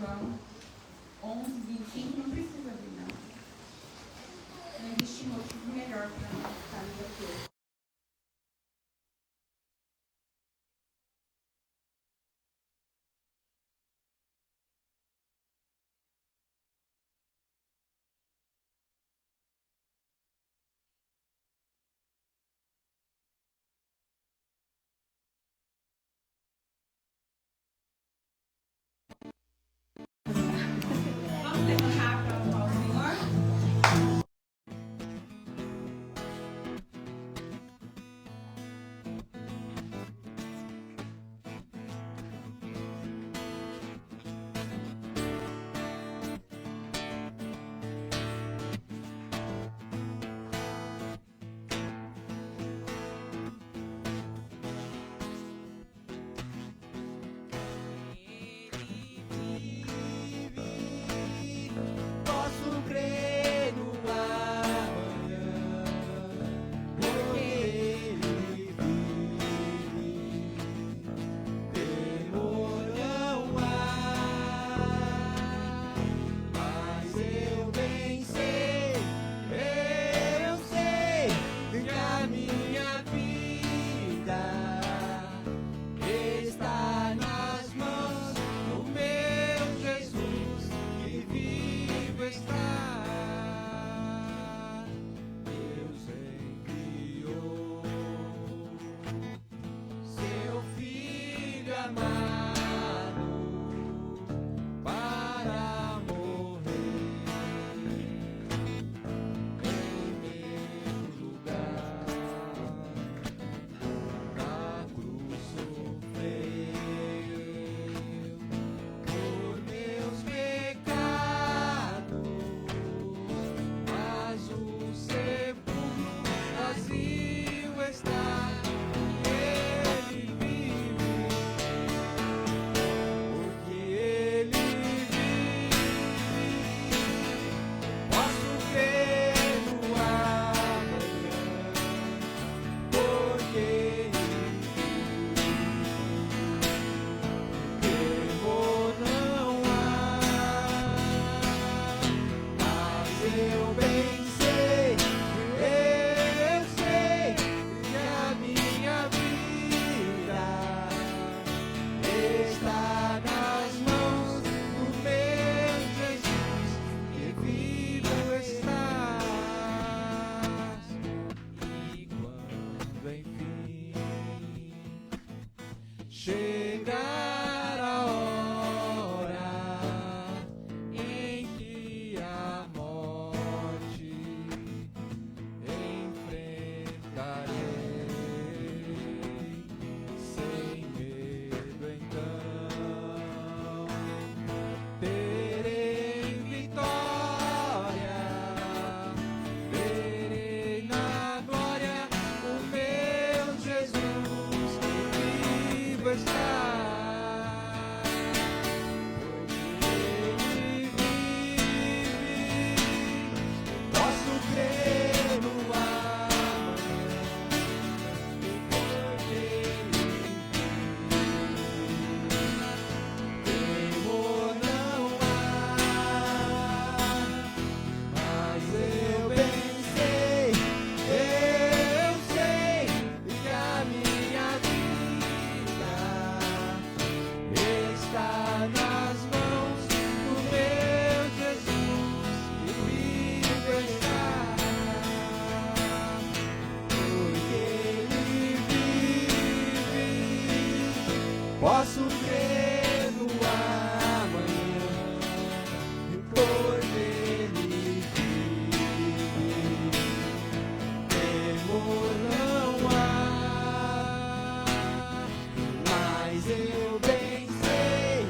João 11:25, não precisa abrir, não. Não existe motivo melhor para nós estarmos aqui hoje. Vamos levantar para louvar o Senhor? Posso crer no amanhã, porque Ele vive. Temor não há, mas eu bem sei que a minha vida está nas mãos do meu Jesus, que vivo está. Deus enviou seu Filho amado para morrer em meu lugar. Na cruz sofreu por meus pecados, mas o sepulcro vazio está, e Ele vive, porque Ele vive. Posso crer no amanhã, porque Ele temor não há, mas eu bem sei que a minha vida está nas mãos do meu Jesus, que vivo estás. E quando enfim chegar a hora em que a morte enfrentarei, sem medo então terei vitória, verei na glória o meu Jesus, que vivo está. Ele vive, posso crer no amanhã, porque Ele vive. Temor não há, mas eu bem sei que a minha vida está nas mãos do meu Jesus, que vivo está, porque Ele vive. Posso crer no amanhã, porque Ele vive. Temor não há, mas eu bem sei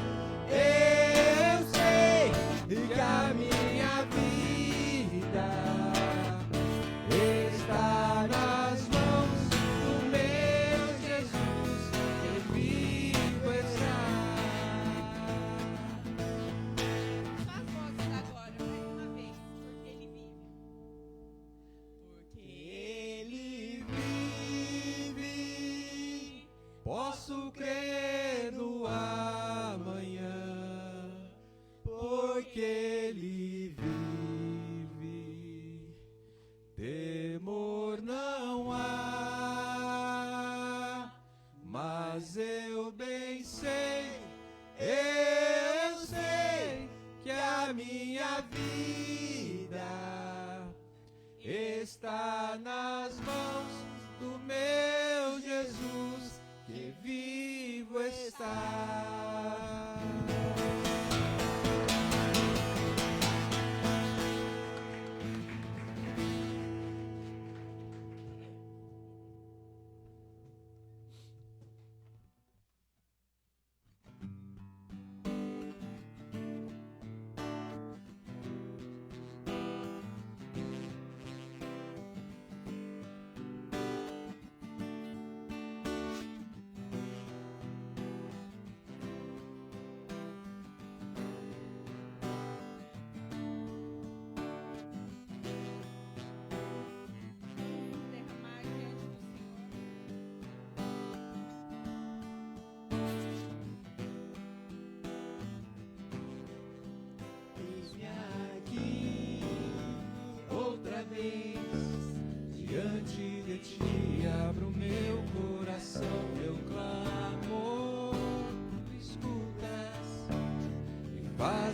que a minha vida está nas mãos do meu Jesus, que vivo está.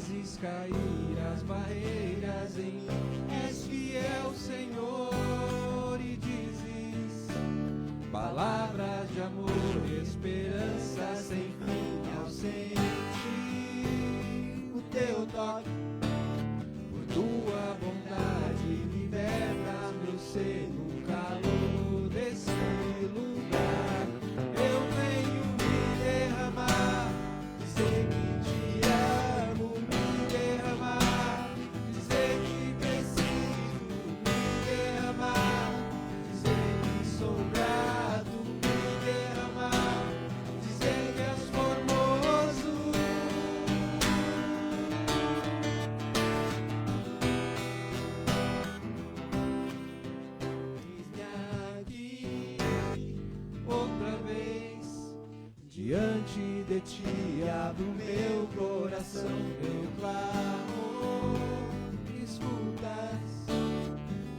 fazes cair as barreiras em mim. És fiel, Senhor, e dizes palavras de amor, esperança sem fim. Ao sentir o teu toque, por tua bondade, libertas meu ser no calor desse lugar. Eu venho me derramar, dizer que te amo, me derramar, dizer que preciso me derramar, dizer que sou grato, me derramar, dizer que és formoso. Eis-me aqui outra vez, diante de ti abro meu coração, meu clamor escutas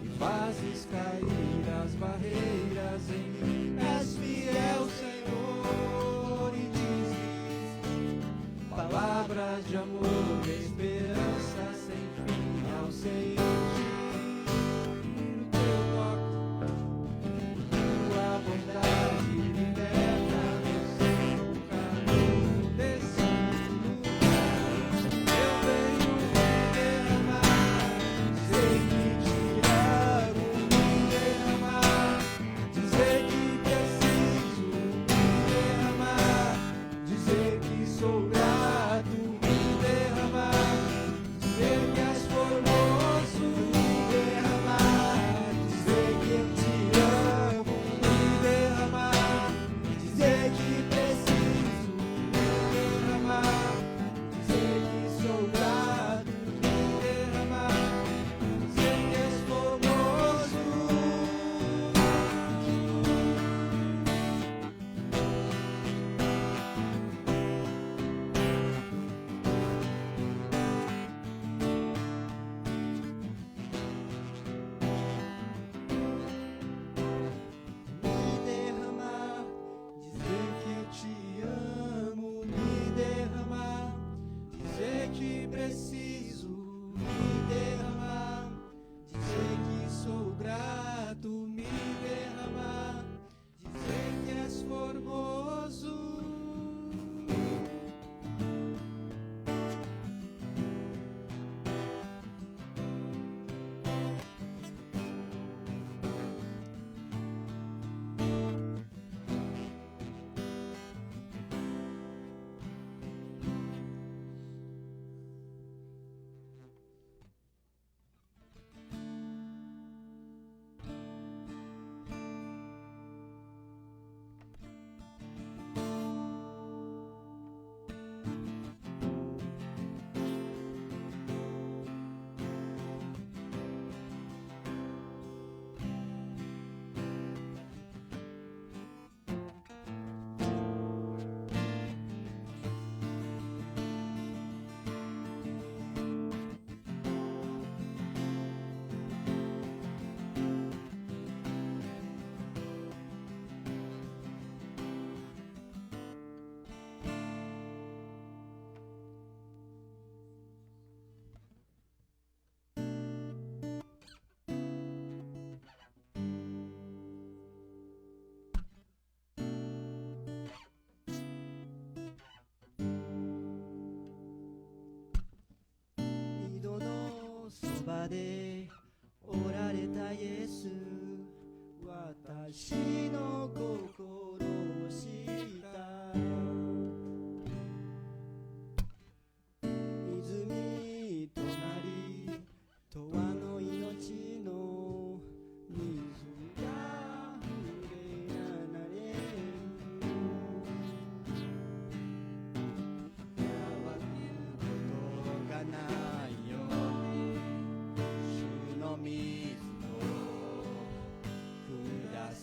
e fazes cair as barreiras em mim. És fiel, Senhor, e dizes palavras de amor, esperança sem fim. Ao sentir o teu toque, tua bondade liberta meu ser no calor desse lugar. Eu venho me derramar, dizer que te amo, me derramar, dizer que preciso me derramar, dizer que sou grato, me derramar, dizer que és formoso, me derramar, dizer que eu te amo, me derramar, dizer que preciso me derramar, dizer que sou grato, me derramar, dizer que és formoso. Me derramar, dizer que eu te amo, me derramar, dizer que preciso me derramar, dizer que sou grato, me derramar, dizer que és formoso.でおられたイエス、私の心を知った泉となり永遠の命の水が触れ離れる慌てることがないように主の水を下す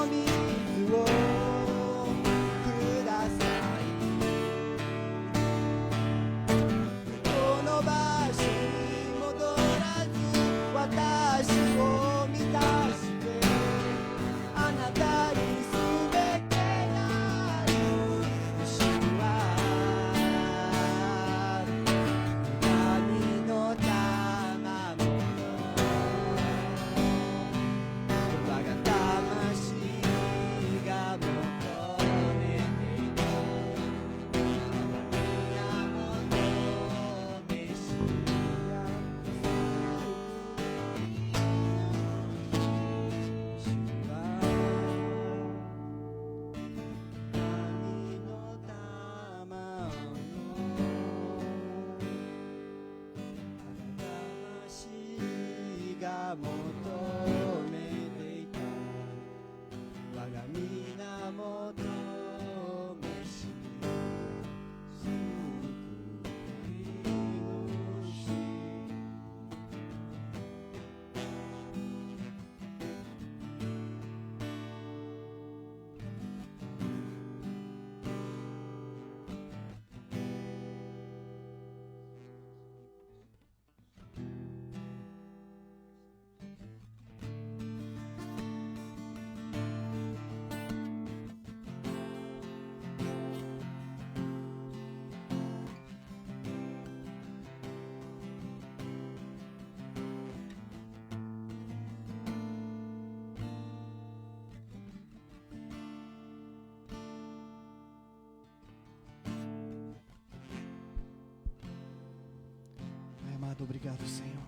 の水をください。この場所に戻らず私を満たしてあなたにすべてなる主は神の賜物我が魂が求めていた源メシア主は神の賜物魂が求めていた我が源メシア救い主Pai amado, obrigado, Senhor.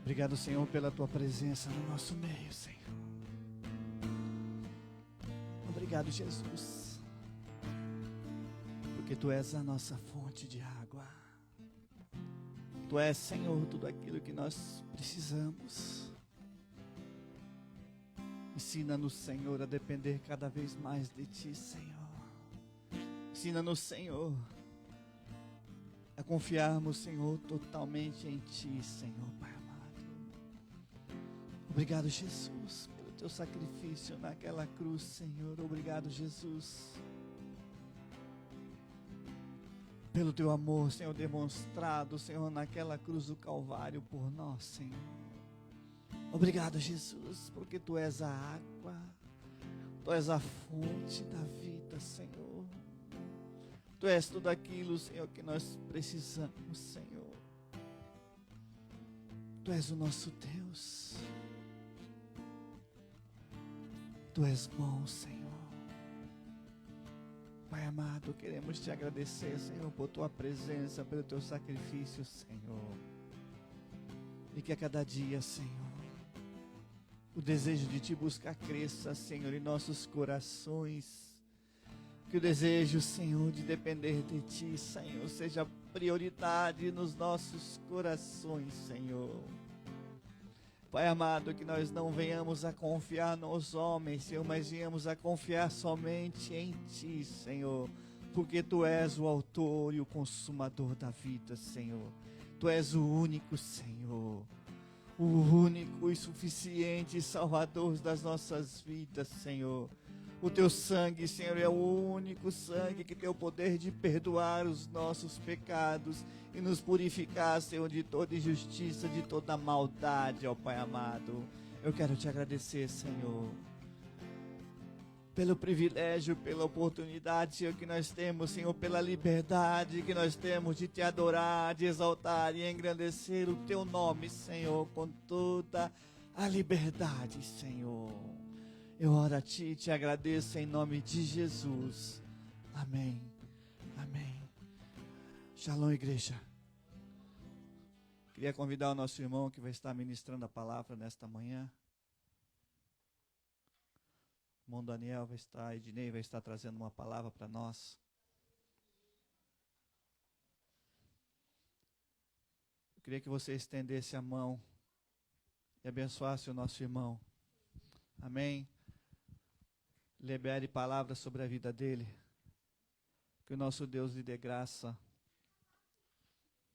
Obrigado, Senhor, pela tua presença no nosso meio, Senhor. Obrigado, Jesus, porque tu és a nossa fonte de água. Tu és, Senhor, tudo aquilo que nós precisamos. Ensina-nos, Senhor, a depender cada vez mais de ti, Senhor. Ensina-nos, Senhor, a confiarmos, Senhor, totalmente em ti, Senhor, Pai amado. Obrigado, Jesus, pelo teu sacrifício naquela cruz, Senhor. Obrigado, Jesus, pelo teu amor, Senhor, demonstrado, Senhor, naquela cruz do Calvário por nós, Senhor. Obrigado, Jesus, porque tu és a água, tu és a fonte da vida, Senhor. Tu és tudo aquilo, Senhor, que nós precisamos, Senhor. Tu és o nosso Deus. Tu és bom, Senhor. Pai amado, queremos te agradecer, Senhor, por tua presença, pelo teu sacrifício, Senhor. E que a cada dia, Senhor, o desejo de te buscar cresça, Senhor, em nossos corações. Que o desejo, Senhor, de depender de ti, Senhor, seja prioridade nos nossos corações, Senhor. Pai amado, que nós não venhamos a confiar nos homens, Senhor, mas venhamos a confiar somente em ti, Senhor. Porque tu és o autor e o consumador da vida, Senhor. Tu és o único, Senhor. O único e suficiente Salvador das nossas vidas, Senhor. O teu sangue, Senhor, é o único sangue que tem o poder de perdoar os nossos pecados e nos purificar, Senhor, de toda injustiça, de toda maldade, ó Pai amado. Eu quero te agradecer, Senhor, pelo privilégio, pela oportunidade, Senhor, que nós temos, Senhor, pela liberdade que nós temos de te adorar, de exaltar e engrandecer o teu nome, Senhor, com toda a liberdade, Senhor. Eu oro a ti e te agradeço em nome de Jesus. Amém. Amém. Shalom, igreja. Queria convidar o nosso irmão que vai estar ministrando a palavra nesta manhã. O irmão Daniel vai estar, Ednei vai estar trazendo uma palavra para nós. Eu queria que você estendesse a mão e abençoasse o nosso irmão. Amém. Libere palavras sobre a vida dele. Que o nosso Deus lhe dê graça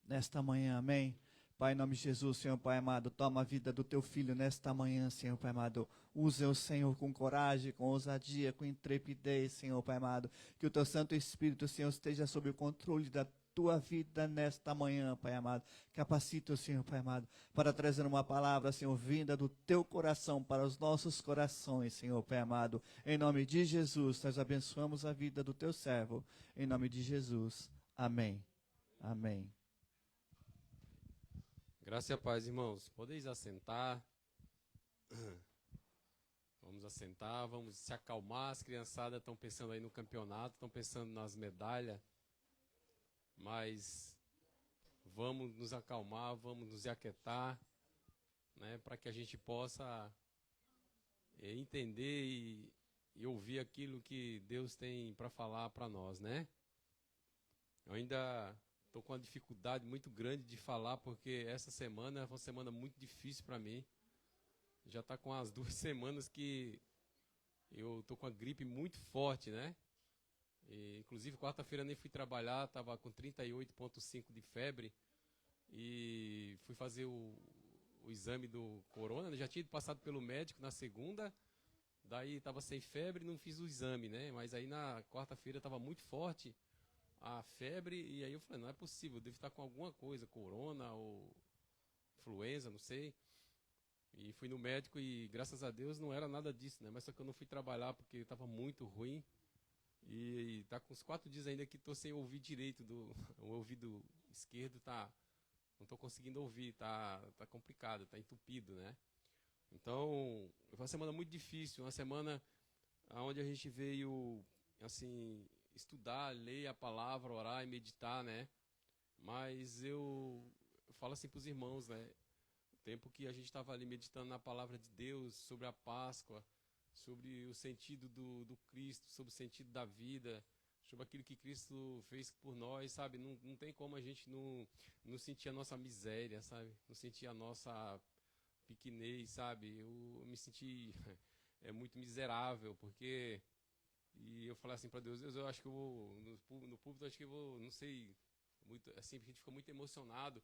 nesta manhã, amém. Pai, em nome de Jesus, Senhor Pai amado, toma a vida do teu filho nesta manhã, Senhor Pai amado. Usa o Senhor com coragem, com ousadia, com intrepidez, Senhor Pai amado. Que o teu Santo Espírito, Senhor, esteja sob o controle da tua vida nesta manhã, Pai amado. Capacita o Senhor, Pai amado, para trazer uma palavra, Senhor, vinda do teu coração para os nossos corações, Senhor, Pai amado. Em nome de Jesus, nós abençoamos a vida do teu servo. Em nome de Jesus. Amém. Amém. Graça e a paz, irmãos. Podeis assentar. Vamos assentar, vamos se acalmar. As criançadas estão pensando aí no campeonato, estão pensando nas medalhas. Mas vamos nos acalmar, vamos nos aquietar, né, para que a gente possa entender e ouvir aquilo que Deus tem para falar para nós, né? Eu ainda estou com uma dificuldade muito grande de falar, porque essa semana é uma semana muito difícil para mim. Já está com as 2 semanas que eu estou com a gripe muito forte, né? E, inclusive, quarta-feira nem fui trabalhar, estava com 38,5 de febre. E fui fazer o exame do corona, né? Já tinha passado pelo médico na segunda, daí estava sem febre, não fiz o exame, né? Mas aí na quarta-feira estava muito forte a febre, e aí eu falei, não é possível, eu devo estar com alguma coisa, corona ou influenza, não sei. E fui no médico e graças a Deus não era nada disso, né? Mas só que eu não fui trabalhar porque estava muito ruim. E tá com uns 4 dias ainda que estou sem ouvir direito, o ouvido esquerdo tá, não estou conseguindo ouvir, tá complicado, tá entupido, né? Então, foi uma semana muito difícil, uma semana onde a gente veio, assim, estudar, ler a palavra, orar e meditar, né? Mas eu falo assim para os irmãos, né? O tempo que a gente estava ali meditando na palavra de Deus, sobre a Páscoa, sobre o sentido do Cristo, sobre o sentido da vida, sobre aquilo que Cristo fez por nós, sabe? Não tem como a gente não sentir a nossa miséria, sabe? Não sentir a nossa pequenez, sabe? Eu me senti muito miserável, porque... E eu falei assim para Deus, eu acho que eu vou, no púlpito, acho que eu vou, não sei, muito, assim, a gente ficou muito emocionado,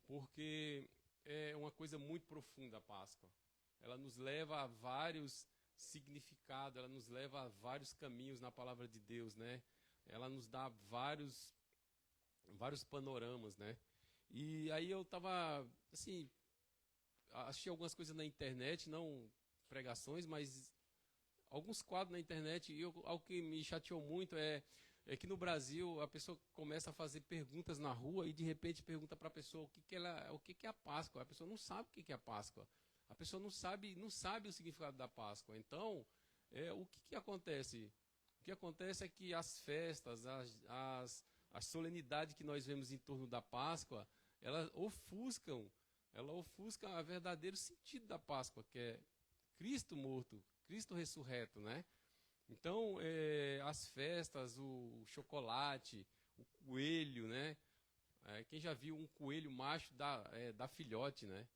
porque é uma coisa muito profunda a Páscoa. Ela nos leva a vários significado, ela nos leva a vários caminhos na palavra de Deus, né? Ela nos dá vários panoramas, né? E aí eu tava, assim, achei algumas coisas na internet, não pregações, mas alguns quadros na internet, e algo que me chateou muito é que no Brasil a pessoa começa a fazer perguntas na rua e de repente pergunta para a pessoa o que é a Páscoa. A pessoa não sabe o que é a Páscoa. A pessoa não sabe o significado da Páscoa. Então, o que acontece? O que acontece é que as festas, as solenidades que nós vemos em torno da Páscoa, elas ofuscam o verdadeiro sentido da Páscoa, que é Cristo morto, Cristo ressurreto, né? Então, as festas, o chocolate, o coelho, né? Quem já viu um coelho macho dá filhote, né?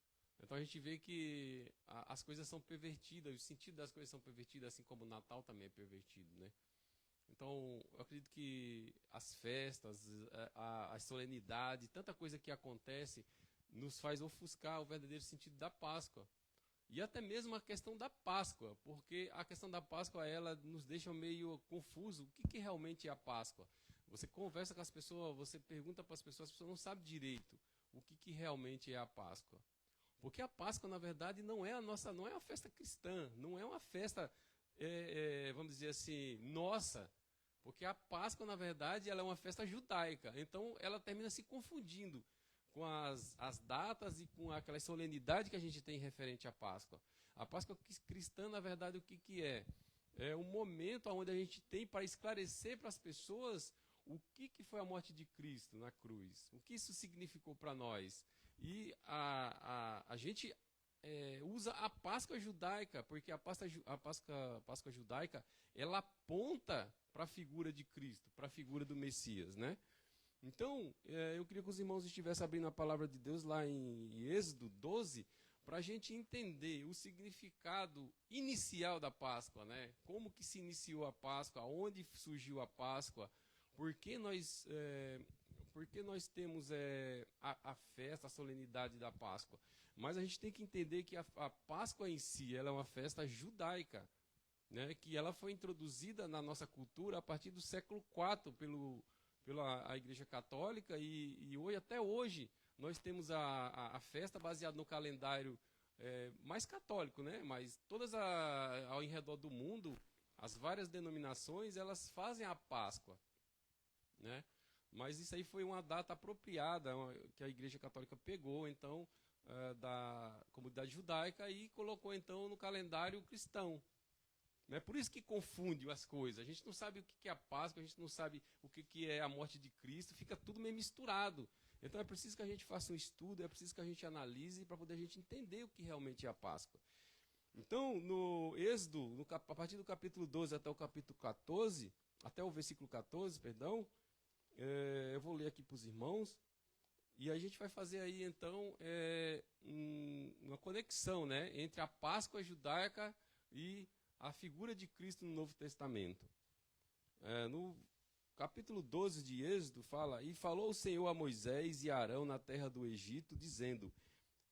Então a gente vê que as coisas são pervertidas, o sentido das coisas são pervertidas, assim como o Natal também é pervertido, né? Então, eu acredito que as festas, a solenidade, tanta coisa que acontece, nos faz ofuscar o verdadeiro sentido da Páscoa. E até mesmo a questão da Páscoa, porque a questão da Páscoa, ela nos deixa meio confuso. O que realmente é a Páscoa? Você conversa com as pessoas, você pergunta para as pessoas não sabem direito o que realmente é a Páscoa. Porque a Páscoa, na verdade, não é uma festa cristã, não é uma festa, vamos dizer assim, nossa. Porque a Páscoa, na verdade, ela é uma festa judaica. Então, ela termina se confundindo com as datas e com aquela solenidade que a gente tem referente à Páscoa. A Páscoa cristã, na verdade, o que é? É um momento onde a gente tem para esclarecer para as pessoas o que foi a morte de Cristo na cruz, o que isso significou para nós. E a gente usa a Páscoa judaica, porque a Páscoa judaica, ela aponta para a figura de Cristo, para a figura do Messias, né? Então, eu queria que os irmãos estivessem abrindo a palavra de Deus lá em Êxodo 12, para a gente entender o significado inicial da Páscoa, né? Como que se iniciou a Páscoa, onde surgiu a Páscoa, por que Por que nós temos a festa, a solenidade da Páscoa? Mas a gente tem que entender que a Páscoa em si, ela é uma festa judaica, né, que ela foi introduzida na nossa cultura a partir do século IV pela Igreja Católica e hoje, até hoje, nós temos a festa baseada no calendário mais católico, né, mas todas ao redor do mundo, as várias denominações, elas fazem a Páscoa, né, mas isso aí foi uma data apropriada que a Igreja Católica pegou, então, da comunidade judaica e colocou, então, no calendário cristão. É por isso que confunde as coisas. A gente não sabe o que é a Páscoa, a gente não sabe o que é a morte de Cristo, fica tudo meio misturado. Então é preciso que a gente faça um estudo, é preciso que a gente analise para poder a gente entender o que realmente é a Páscoa. Então, no Êxodo, a partir do capítulo 12 até o capítulo 14, até o versículo 14, perdão, eu vou ler aqui para os irmãos, e a gente vai fazer aí, então, uma conexão, né, entre a Páscoa judaica e a figura de Cristo no Novo Testamento. No capítulo 12 de Êxodo fala: E falou o Senhor a Moisés e a Arão na terra do Egito, dizendo: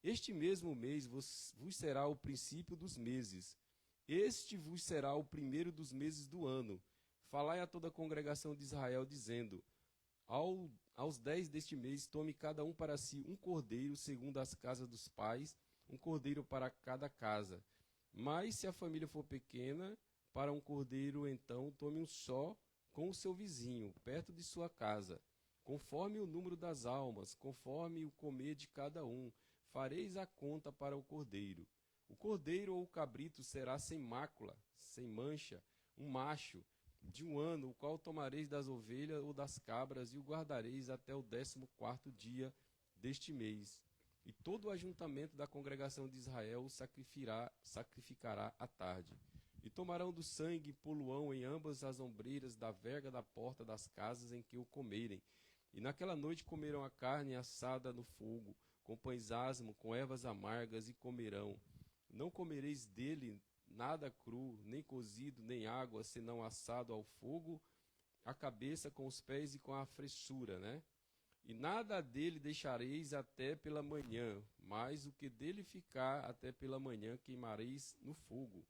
Este mesmo mês vos será o princípio dos meses. Este vos será o primeiro dos meses do ano. Falai a toda a congregação de Israel, dizendo: Aos 10 deste mês, tome cada um para si um cordeiro, segundo as casas dos pais, um cordeiro para cada casa. Mas se a família for pequena, para um cordeiro, então, tome um só com o seu vizinho, perto de sua casa. Conforme o número das almas, conforme o comer de cada um, fareis a conta para o cordeiro. O cordeiro ou o cabrito será sem mácula, sem mancha, um macho, de 1 ano, o qual tomareis das ovelhas ou das cabras e o guardareis até o 14º dia deste mês. E todo o ajuntamento da congregação de Israel o sacrificará à tarde. E tomarão do sangue e poluão em ambas as ombreiras da verga da porta das casas em que o comerem. E naquela noite comerão a carne assada no fogo, com pães asmo, com ervas amargas, e comerão. Não comereis dele nada cru, nem cozido, nem água, senão assado ao fogo, a cabeça com os pés e com a fressura, né? E nada dele deixareis até pela manhã, mas o que dele ficar até pela manhã queimareis no fogo.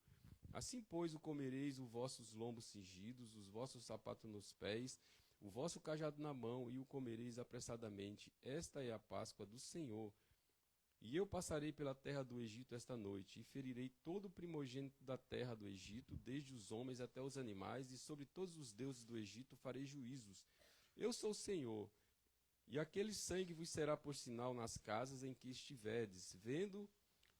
Assim, pois, o comereis os vossos lombos cingidos, os vossos sapatos nos pés, o vosso cajado na mão, e o comereis apressadamente. Esta é a Páscoa do Senhor. E eu passarei pela terra do Egito esta noite, e ferirei todo o primogênito da terra do Egito, desde os homens até os animais, e sobre todos os deuses do Egito farei juízos. Eu sou o Senhor. E aquele sangue vos será por sinal nas casas em que estiverdes. Vendo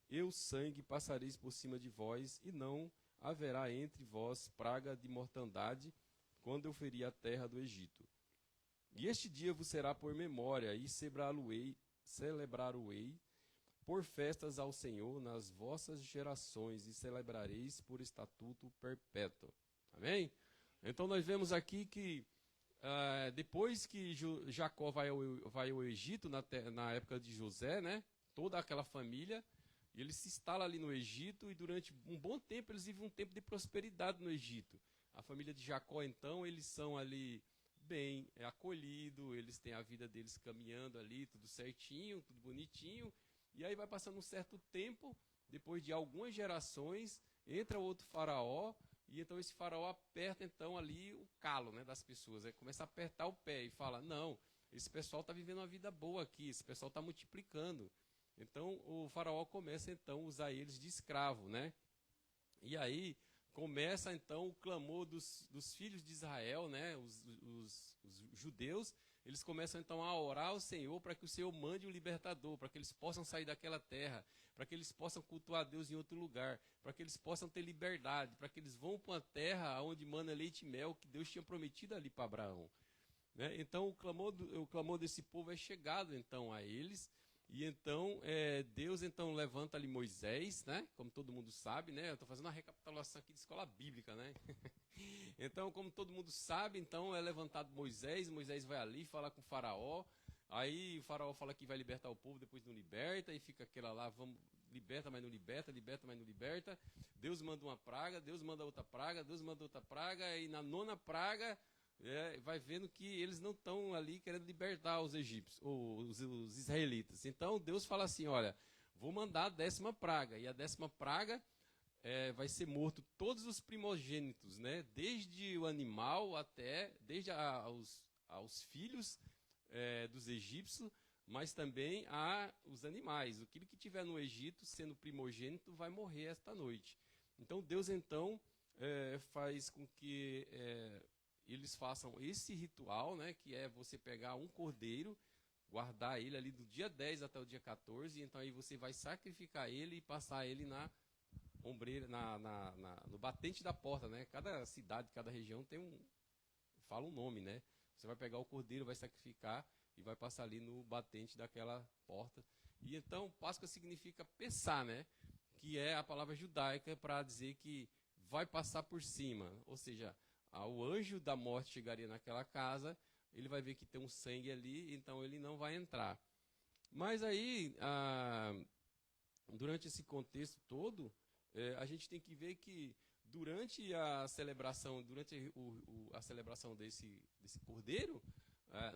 eu sangue, passareis por cima de vós, e não haverá entre vós praga de mortandade, quando eu ferir a terra do Egito. E este dia vos será por memória, e celebrar-o-ei por festas ao Senhor nas vossas gerações, e celebrareis por estatuto perpétuo. Amém? Então nós vemos aqui que depois que Jacó vai ao Egito, na época de José, né, toda aquela família, ele se instala ali no Egito, e durante um bom tempo eles vivem um tempo de prosperidade no Egito. A família de Jacó, então, eles são ali bem acolhidos, eles têm a vida deles caminhando ali, tudo certinho, tudo bonitinho, e aí vai passando um certo tempo, depois de algumas gerações, entra outro faraó, e então esse faraó aperta então ali o calo, né, das pessoas, começa a apertar o pé e fala: não, esse pessoal está vivendo uma vida boa aqui, esse pessoal está multiplicando. Então o faraó começa então a usar eles de escravo, né? E aí começa então o clamor dos filhos de Israel, né? Os judeus, eles começam então a orar ao Senhor para que o Senhor mande um libertador, para que eles possam sair daquela terra, para que eles possam cultuar a Deus em outro lugar, para que eles possam ter liberdade, para que eles vão para uma terra onde mana leite e mel, que Deus tinha prometido ali para Abraão, né? Então o clamor desse povo é chegado então a eles. E então, Deus então levanta ali Moisés, né? Como todo mundo sabe, né? Eu estou fazendo uma recapitulação aqui de escola bíblica, né? Então, como todo mundo sabe, então é levantado Moisés vai ali falar com o faraó, aí o faraó fala que vai libertar o povo, depois não liberta, e fica aquela lá, liberta, mas não liberta, liberta, mas não liberta. Deus manda uma praga, Deus manda outra praga, Deus manda outra praga, e na 9ª praga, vai vendo que eles não estão ali querendo libertar os egípcios, ou os israelitas. Então Deus fala assim, olha, vou mandar a 10ª praga, e a 10ª praga vai ser morto todos os primogênitos, né? Desde o animal desde aos filhos dos egípcios, mas também os animais. Aquilo que tiver no Egito, sendo primogênito, vai morrer esta noite. Então Deus faz com que eles façam esse ritual, né? Que é você pegar um cordeiro, guardar ele ali do dia 10 até o dia 14, então aí você vai sacrificar ele e passar ele na ombreira, no batente da porta, né? Cada cidade, cada região fala um nome, né? Você vai pegar o cordeiro, vai sacrificar e vai passar ali no batente daquela porta. E então Páscoa significa Pessá, né? Que é a palavra judaica para dizer que vai passar por cima, ou seja, o anjo da morte chegaria naquela casa, ele vai ver que tem um sangue ali, então ele não vai entrar. Mas aí, durante esse contexto todo, a gente tem que ver que durante a celebração, a celebração desse cordeiro,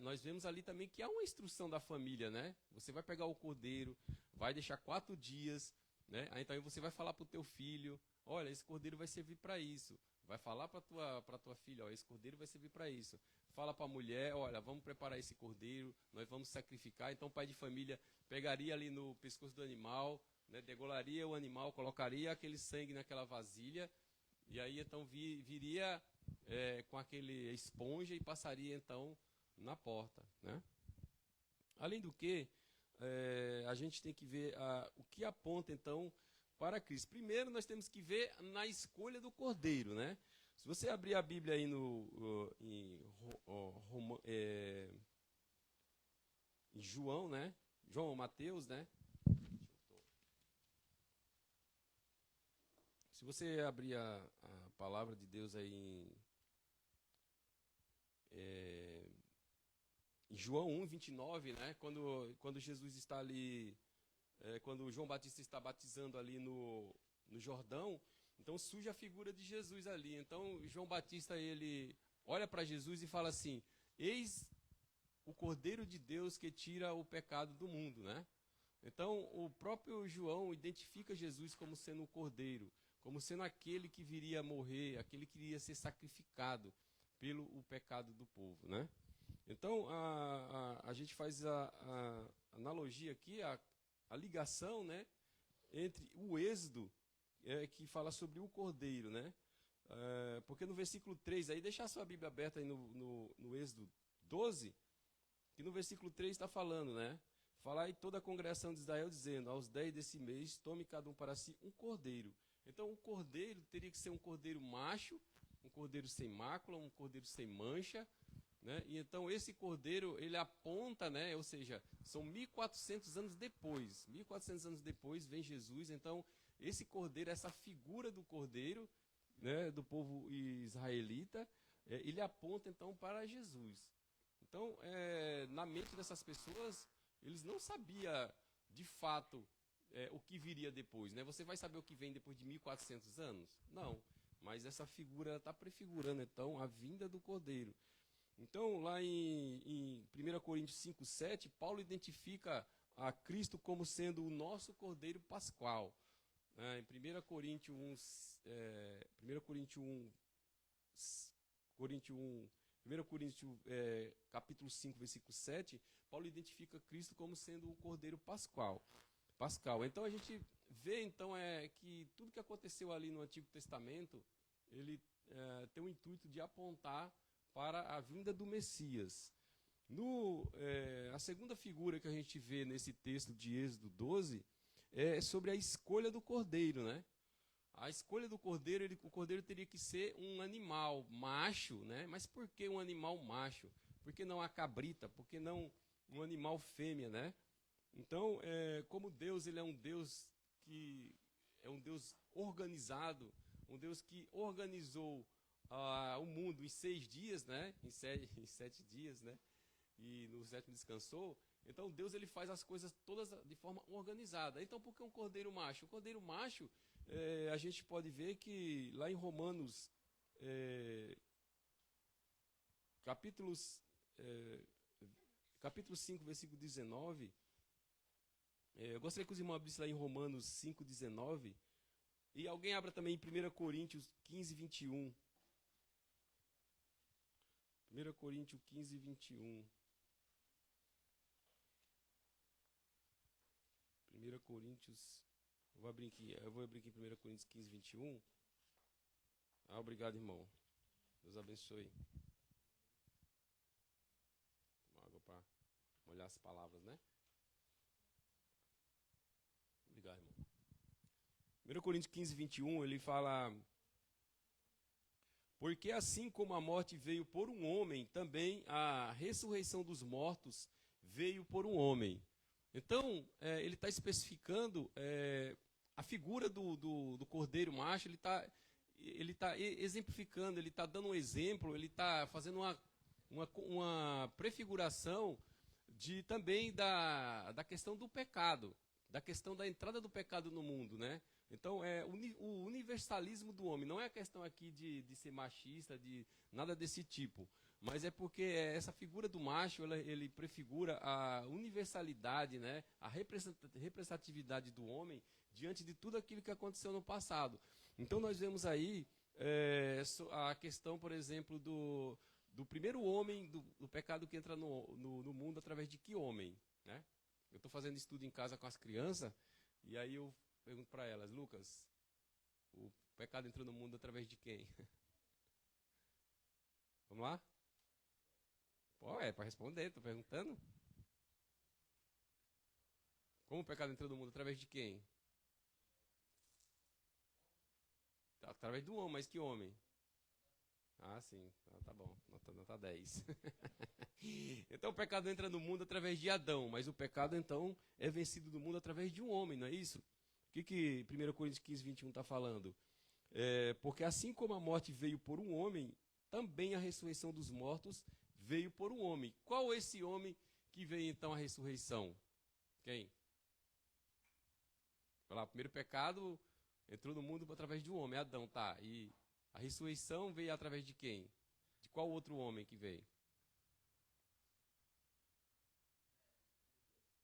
nós vemos ali também que há uma instrução da família, né? Você vai pegar o cordeiro, vai deixar 4 dias, né? Aí, então você vai falar para o teu filho, olha, esse cordeiro vai servir para isso. Vai falar para tua filha, ó, esse cordeiro vai servir para isso. Fala para a mulher, olha, vamos preparar esse cordeiro, nós vamos sacrificar. Então o pai de família pegaria ali no pescoço do animal, né, degolaria o animal, colocaria aquele sangue naquela vasilha, e aí então viria com aquele esponja e passaria então na porta, né? Além do que, a gente tem que ver o que aponta então para Cristo. Primeiro nós temos que ver na escolha do cordeiro, né? Se você abrir a Bíblia aí em João, né? João ou Mateus, né? Se você abrir a palavra de Deus aí em João 1:29, né? Quando Jesus está ali, quando João Batista está batizando ali no Jordão, então surge a figura de Jesus ali. Então João Batista, ele olha para Jesus e fala assim, eis o Cordeiro de Deus que tira o pecado do mundo, né? Então o próprio João identifica Jesus como sendo o Cordeiro, como sendo aquele que viria morrer, aquele que iria ser sacrificado pelo o pecado do povo, né? Então a gente faz a analogia aqui, a ligação, né, entre o Êxodo, que fala sobre o Cordeiro, né? Porque no versículo 3, aí deixa a sua Bíblia aberta aí no Êxodo 12, que no versículo 3 está falando, né? Falai toda a congregação de Israel, dizendo, aos 10 desse mês, tome cada um para si um cordeiro. Então o cordeiro teria que ser um cordeiro macho, um cordeiro sem mácula, um cordeiro sem mancha, né? E então esse cordeiro, ele aponta, né? Ou seja, são 1400 anos depois. 1400 anos depois vem Jesus. Então esse cordeiro, essa figura do cordeiro, né, do povo israelita, ele aponta então para Jesus. Então, na mente dessas pessoas, eles não sabiam de fato o que viria depois, né? Você vai saber o que vem depois de 1400 anos? Não, mas essa figura está prefigurando então a vinda do cordeiro. Então, lá em 1 Coríntios 5:7, Paulo identifica a Cristo como sendo o nosso Cordeiro Pascual. Em 1 Coríntios 1 capítulo 5, versículo 7, Paulo identifica Cristo como sendo o Cordeiro Pascual. Então a gente vê então que tudo que aconteceu ali no Antigo Testamento, ele tem o intuito de apontar para a vinda do Messias. A segunda figura que a gente vê nesse texto de Êxodo 12 é sobre a escolha do cordeiro, né? A escolha do cordeiro, o cordeiro teria que ser um animal macho, né? Mas por que um animal macho? Por que não a cabrita? Por que não um animal fêmea, né? Então, como Deus, ele é um Deus que é um Deus organizado, um Deus que organizou o mundo em 6 dias, né? Em 7 dias, né? E no 7º descansou. Então Deus, ele faz as coisas todas de forma organizada. Então por que um cordeiro macho? O cordeiro macho, a gente pode ver que lá em Romanos capítulo 5, versículo 19. Eu gostaria que os irmãos abrissem lá em Romanos 5, 19. E alguém abra também em 1 Coríntios 15, 21. 1 Coríntios 15, 21. 1 Coríntios. Eu vou abrir aqui em 1 Coríntios 15, 21. Obrigado, irmão. Deus abençoe. Tomar água para molhar as palavras, né? Obrigado, irmão. 1 Coríntios 15, 21, ele fala: porque assim como a morte veio por um homem, também a ressurreição dos mortos veio por um homem. Então, ele está especificando a figura do cordeiro macho, ele tá exemplificando, ele está dando um exemplo, ele está fazendo uma prefiguração também da questão do pecado, da questão da entrada do pecado no mundo, né? Então, o universalismo do homem, não é a questão aqui de ser machista, de nada desse tipo, mas é porque essa figura do macho, ele prefigura a universalidade, né? A representatividade do homem diante de tudo aquilo que aconteceu no passado. Então, nós vemos aí a questão, por exemplo, do primeiro homem, do pecado que entra no mundo através de que homem, né? Eu estou fazendo estudo em casa com as crianças, e aí eu pergunto para elas: Lucas, o pecado entrou no mundo através de quem? Vamos lá? Pô, é para responder, estou perguntando. Como o pecado entrou no mundo? Através de quem? Através do homem, mas que homem? Ah, sim, tá bom, nota 10. Então o pecado entra no mundo através de Adão, mas o pecado então é vencido do mundo através de um homem, não é isso? O que 1 Coríntios 15, 21 está falando? Porque assim como a morte veio por um homem, também a ressurreição dos mortos veio por um homem. Qual esse homem que veio então a ressurreição? Quem? Vai lá, o primeiro pecado entrou no mundo através de um homem, Adão, tá? E a ressurreição veio através de quem? De qual outro homem que veio?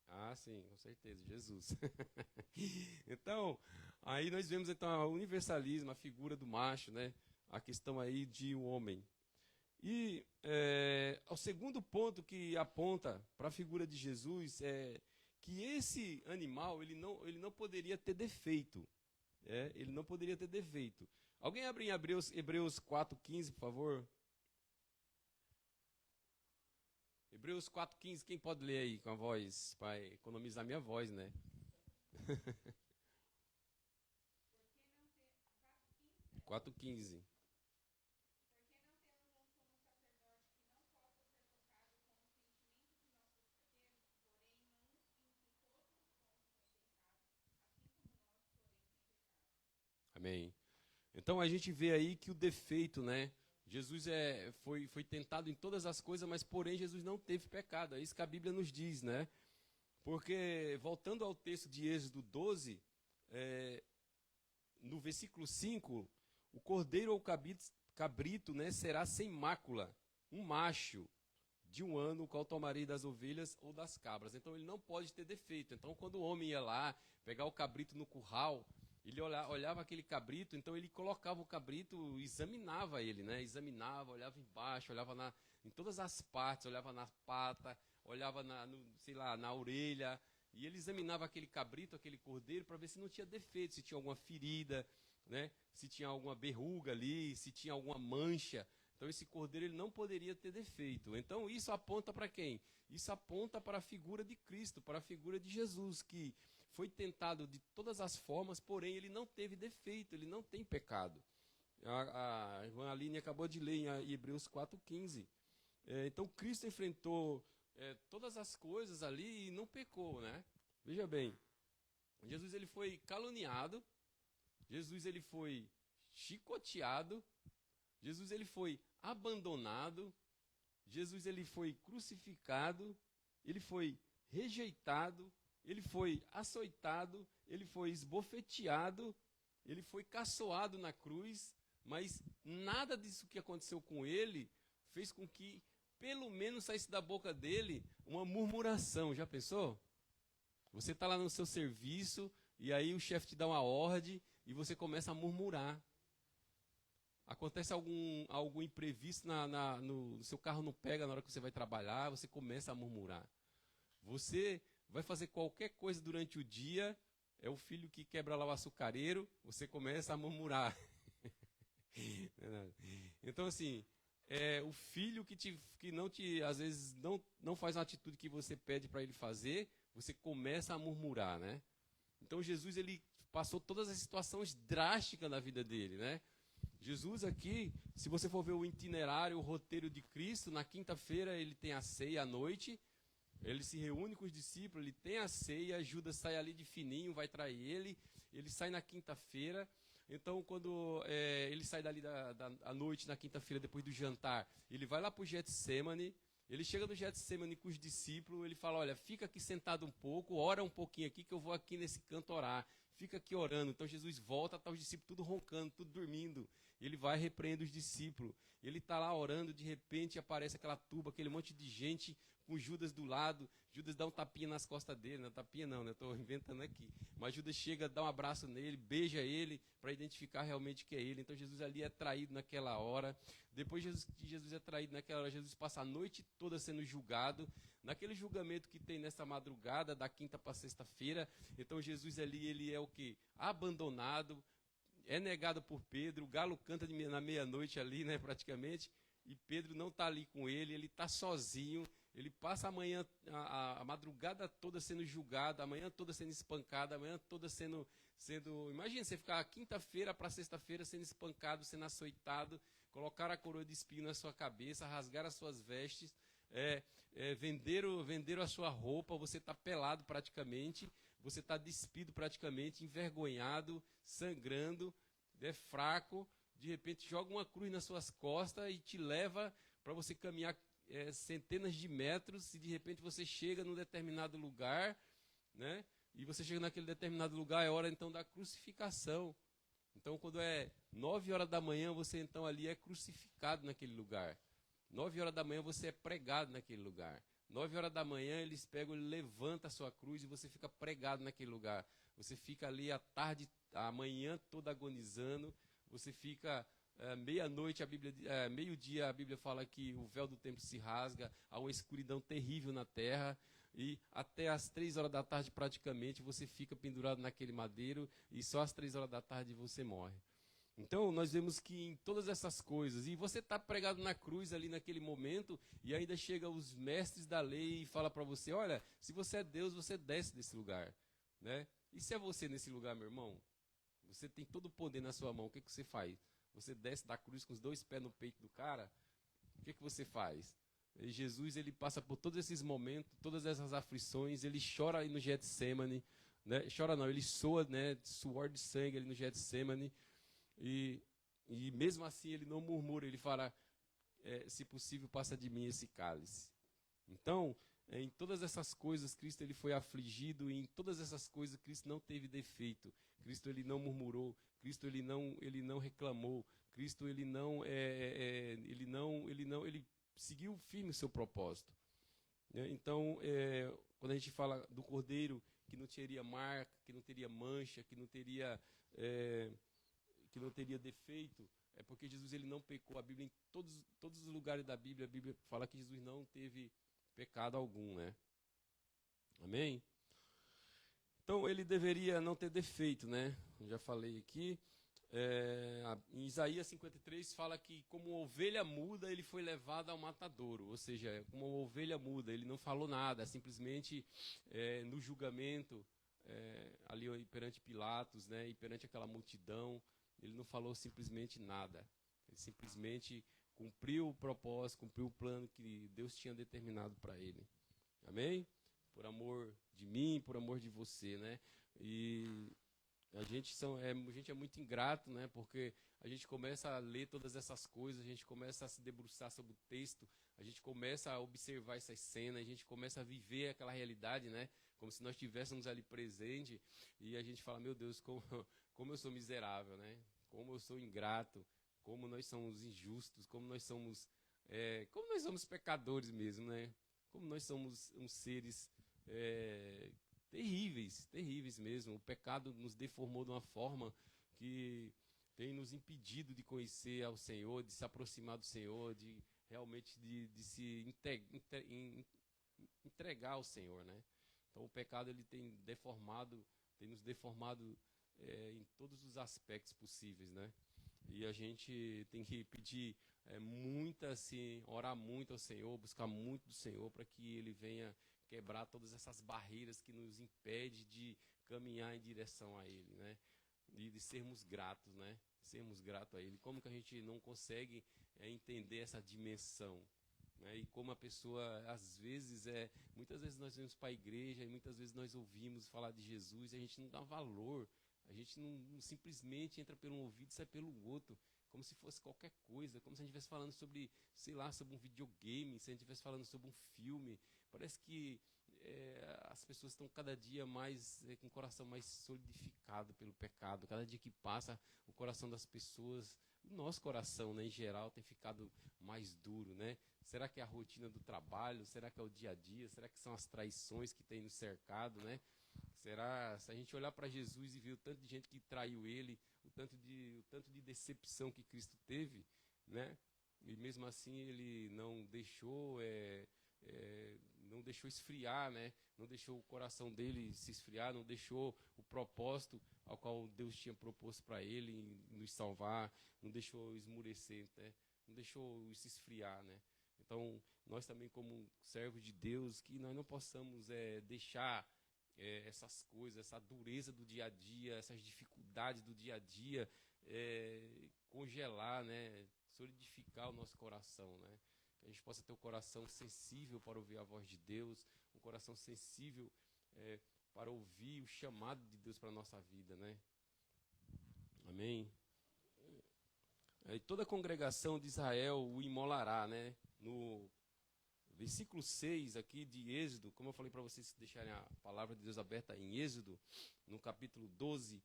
Ah, sim, com certeza, Jesus. Então, aí nós vemos então o universalismo, a figura do macho, né? A questão aí de um homem. E o segundo ponto que aponta para a figura de Jesus é que esse animal ele não poderia ter defeito. Ele não poderia ter defeito. Alguém abre em Hebreus 4,15, por favor? Hebreus 4,15, quem pode ler aí com a voz, para economizar minha voz, né? 4,15. Amém. Então a gente vê aí que o defeito, né? Jesus foi tentado em todas as coisas, mas porém Jesus não teve pecado. É isso que a Bíblia nos diz, né? Porque, voltando ao texto de Êxodo 12, no versículo 5, o cordeiro ou cabrito, né, será sem mácula, um macho de 1 ano, o qual tomarei das ovelhas ou das cabras. Então ele não pode ter defeito. Então quando o homem ia lá pegar o cabrito no curral, ele olhava aquele cabrito, então ele colocava o cabrito, examinava ele, né? Examinava, olhava embaixo, olhava em todas as partes, olhava na pata, olhava na orelha, e ele examinava aquele cabrito, aquele cordeiro, para ver se não tinha defeito, se tinha alguma ferida, né? Se tinha alguma berruga ali, se tinha alguma mancha. Então esse cordeiro ele não poderia ter defeito. Então isso aponta para quem? Isso aponta para a figura de Cristo, para a figura de Jesus, que foi tentado de todas as formas, porém ele não teve defeito, ele não tem pecado. A irmã Aline acabou de ler em Hebreus 4,15. Então Cristo enfrentou todas as coisas ali e não pecou, né? Veja bem, Jesus ele foi caluniado, Jesus ele foi chicoteado, Jesus ele foi abandonado, Jesus ele foi crucificado, ele foi rejeitado, ele foi açoitado, ele foi esbofeteado, ele foi caçoado na cruz, mas nada disso que aconteceu com ele fez com que pelo menos saísse da boca dele uma murmuração. Já pensou? Você está lá no seu serviço e aí o chefe te dá uma ordem e você começa a murmurar. Acontece algum imprevisto no seu carro não pega na hora que você vai trabalhar, você começa a murmurar. Você vai fazer qualquer coisa durante o dia, é o filho que quebra lá o açucareiro, você começa a murmurar. Então, assim, o filho que não te, às vezes, não faz uma atitude que você pede para ele fazer, você começa a murmurar, né? Então, Jesus, ele passou todas as situações drásticas na vida dele, né? Jesus aqui, se você for ver o itinerário, o roteiro de Cristo, na quinta-feira ele tem a ceia à noite, ele se reúne com os discípulos, ele tem a ceia, Judas sai ali de fininho, vai trair ele sai na quinta-feira. Então, quando ele sai dali à noite, na quinta-feira, depois do jantar, ele vai lá para o Getsêmani, ele chega no Getsêmani com os discípulos, ele fala, olha, fica aqui sentado um pouco, ora um pouquinho aqui, que eu vou aqui nesse canto orar. Fica aqui orando. Então, Jesus volta, está os discípulos tudo roncando, tudo dormindo. Ele vai e repreende os discípulos. Ele está lá orando, de repente aparece aquela turba, aquele monte de gente com Judas do lado. Judas dá um tapinha nas costas dele, não tapinha não, né? Estou inventando aqui. Mas Judas chega, dá um abraço nele, beija ele, para identificar realmente que é ele. Então Jesus ali é traído naquela hora. Depois que Jesus é traído naquela hora, Jesus passa a noite toda sendo julgado. Naquele julgamento que tem nessa madrugada, da quinta para sexta-feira. Então Jesus ali, ele é o quê? Abandonado, é negado por Pedro, o galo canta na meia-noite ali, né, praticamente, e Pedro não está ali com ele está sozinho, ele passa a madrugada toda sendo julgado, a manhã toda sendo espancado, a manhã toda sendo imagina, você ficar quinta-feira para sexta-feira sendo espancado, sendo açoitado, colocar a coroa de espinho na sua cabeça, rasgar as suas vestes, venderam a sua roupa, você está pelado praticamente, você está despido praticamente, envergonhado, sangrando, fraco, de repente joga uma cruz nas suas costas e te leva para você caminhar centenas de metros, e de repente você chega num determinado lugar, né? E você chega naquele determinado lugar, é hora então da crucificação. Então quando é 9 horas da manhã, você então ali é crucificado naquele lugar. 9 horas da manhã você é pregado naquele lugar. 9 horas da manhã eles pegam, ele levanta a sua cruz e você fica pregado naquele lugar. Você fica ali a manhã toda agonizando. Você fica meia-noite, meio-dia a Bíblia fala que o véu do templo se rasga, há uma escuridão terrível na terra. E até às 3 horas da tarde praticamente você fica pendurado naquele madeiro e só às 3 horas da tarde você morre. Então, nós vemos que em todas essas coisas, e você está pregado na cruz ali naquele momento, e ainda chega os mestres da lei e fala para você, olha, se você é Deus, você desce desse lugar, né? E se é você nesse lugar, meu irmão? Você tem todo o poder na sua mão, o que você faz? Você desce da cruz com os 2 pés no peito do cara? O que você faz? E Jesus, ele passa por todos esses momentos, todas essas aflições, ele chora ali no Getsêmani, né? Chora não, ele soa, né, suor de sangue ali no Getsêmani, e mesmo assim ele não murmura, ele fala, se possível passa de mim esse cálice. Então, em todas essas coisas Cristo ele foi afligido, e em todas essas coisas Cristo não teve defeito. Cristo ele não murmurou, Cristo ele não reclamou, Cristo ele seguiu firme o seu propósito. Então, quando a gente fala do Cordeiro que não teria marca, que não teria mancha, que não teria defeito, é porque Jesus ele não pecou. A Bíblia, em todos os lugares da Bíblia, a Bíblia fala que Jesus não teve pecado algum, né? Amém? Então, ele deveria não ter defeito, né? Eu já falei aqui. Em Isaías 53 fala que como ovelha muda, ele foi levado ao matadouro. Ou seja, como uma ovelha muda, ele não falou nada, simplesmente no julgamento, ali perante Pilatos, né? E perante aquela multidão, ele não falou simplesmente nada. Ele simplesmente cumpriu o propósito, cumpriu o plano que Deus tinha determinado para ele. Amém? Por amor de mim, por amor de você, né? E a gente é muito ingrato, né? Porque a gente começa a ler todas essas coisas, a gente começa a se debruçar sobre o texto, a gente começa a observar essas cenas, a gente começa a viver aquela realidade, né? Como se nós estivéssemos ali presente, e a gente fala, meu Deus, como eu sou miserável, né? Como eu sou ingrato, como nós somos injustos, como nós somos como nós somos pecadores mesmo, né? Como nós somos uns seres terríveis, terríveis mesmo. O pecado nos deformou de uma forma que tem nos impedido de conhecer ao Senhor, de se aproximar do Senhor, de realmente de se entregar ao Senhor, né? Então o pecado ele tem nos deformado em todos os aspectos possíveis, né? E a gente tem que pedir muito, assim, orar muito ao Senhor, buscar muito do Senhor para que Ele venha quebrar todas essas barreiras que nos impedem de caminhar em direção a Ele, né? E de sermos gratos, né? Sermos gratos a Ele. Como que a gente não consegue entender essa dimensão? Né? E como a pessoa, às vezes, muitas vezes nós vamos para a igreja e muitas vezes nós ouvimos falar de Jesus e a gente não dá valor, a gente não simplesmente entra por um ouvido e sai pelo outro, como se fosse qualquer coisa, como se a gente estivesse falando sobre, sei lá, sobre um videogame, se a gente estivesse falando sobre um filme. Parece que as pessoas estão cada dia mais com o coração mais solidificado pelo pecado. Cada dia que passa, o coração das pessoas, o nosso coração, né, em geral, tem ficado mais duro, né? Será que é a rotina do trabalho? Será que é o dia a dia? Será que são as traições que tem nos cercado, né? Será, se a gente olhar para Jesus e ver o tanto de gente que traiu ele, o tanto de decepção que Cristo teve, né? E mesmo assim ele não deixou esfriar, né? Não deixou o coração dele se esfriar, não deixou o propósito ao qual Deus tinha proposto para ele em nos salvar, não deixou esmurecer, né? Não deixou se esfriar, né? Então, nós também como servos de Deus, que nós não possamos deixar essas coisas, essa dureza do dia a dia, essas dificuldades do dia a dia, congelar, né? Solidificar o nosso coração, né? Que a gente possa ter um coração sensível para ouvir a voz de Deus, um coração sensível para ouvir o chamado de Deus para a nossa vida, né? Amém? E toda a congregação de Israel o imolará, né? No versículo 6 aqui de Êxodo, como eu falei para vocês deixarem a palavra de Deus aberta em Êxodo, no capítulo 12,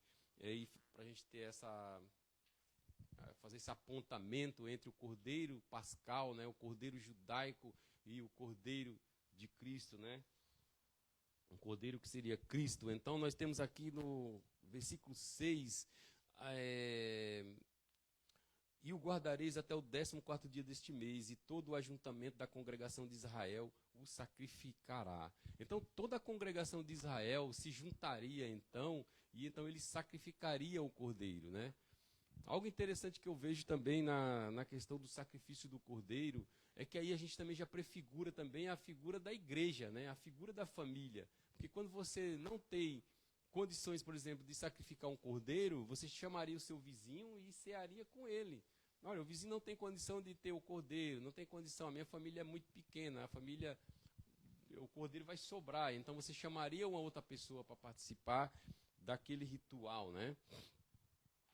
para a gente ter fazer esse apontamento entre o cordeiro pascal, né, o cordeiro judaico e o cordeiro de Cristo, né? Um cordeiro que seria Cristo. Então nós temos aqui no versículo 6, e o guardareis até o 14º dia deste mês, e todo o ajuntamento da congregação de Israel o sacrificará. Então toda a congregação de Israel se juntaria então, e então eles sacrificariam o cordeiro, né? Algo interessante que eu vejo também na questão do sacrifício do cordeiro, é que aí a gente também já prefigura também a figura da igreja, né? A figura da família. Porque quando você não tem condições, por exemplo, de sacrificar um cordeiro, você chamaria o seu vizinho e cearia com ele. Olha, o vizinho não tem condição de ter o cordeiro, não tem condição, a minha família é muito pequena, o cordeiro vai sobrar, então você chamaria uma outra pessoa para participar daquele ritual, né?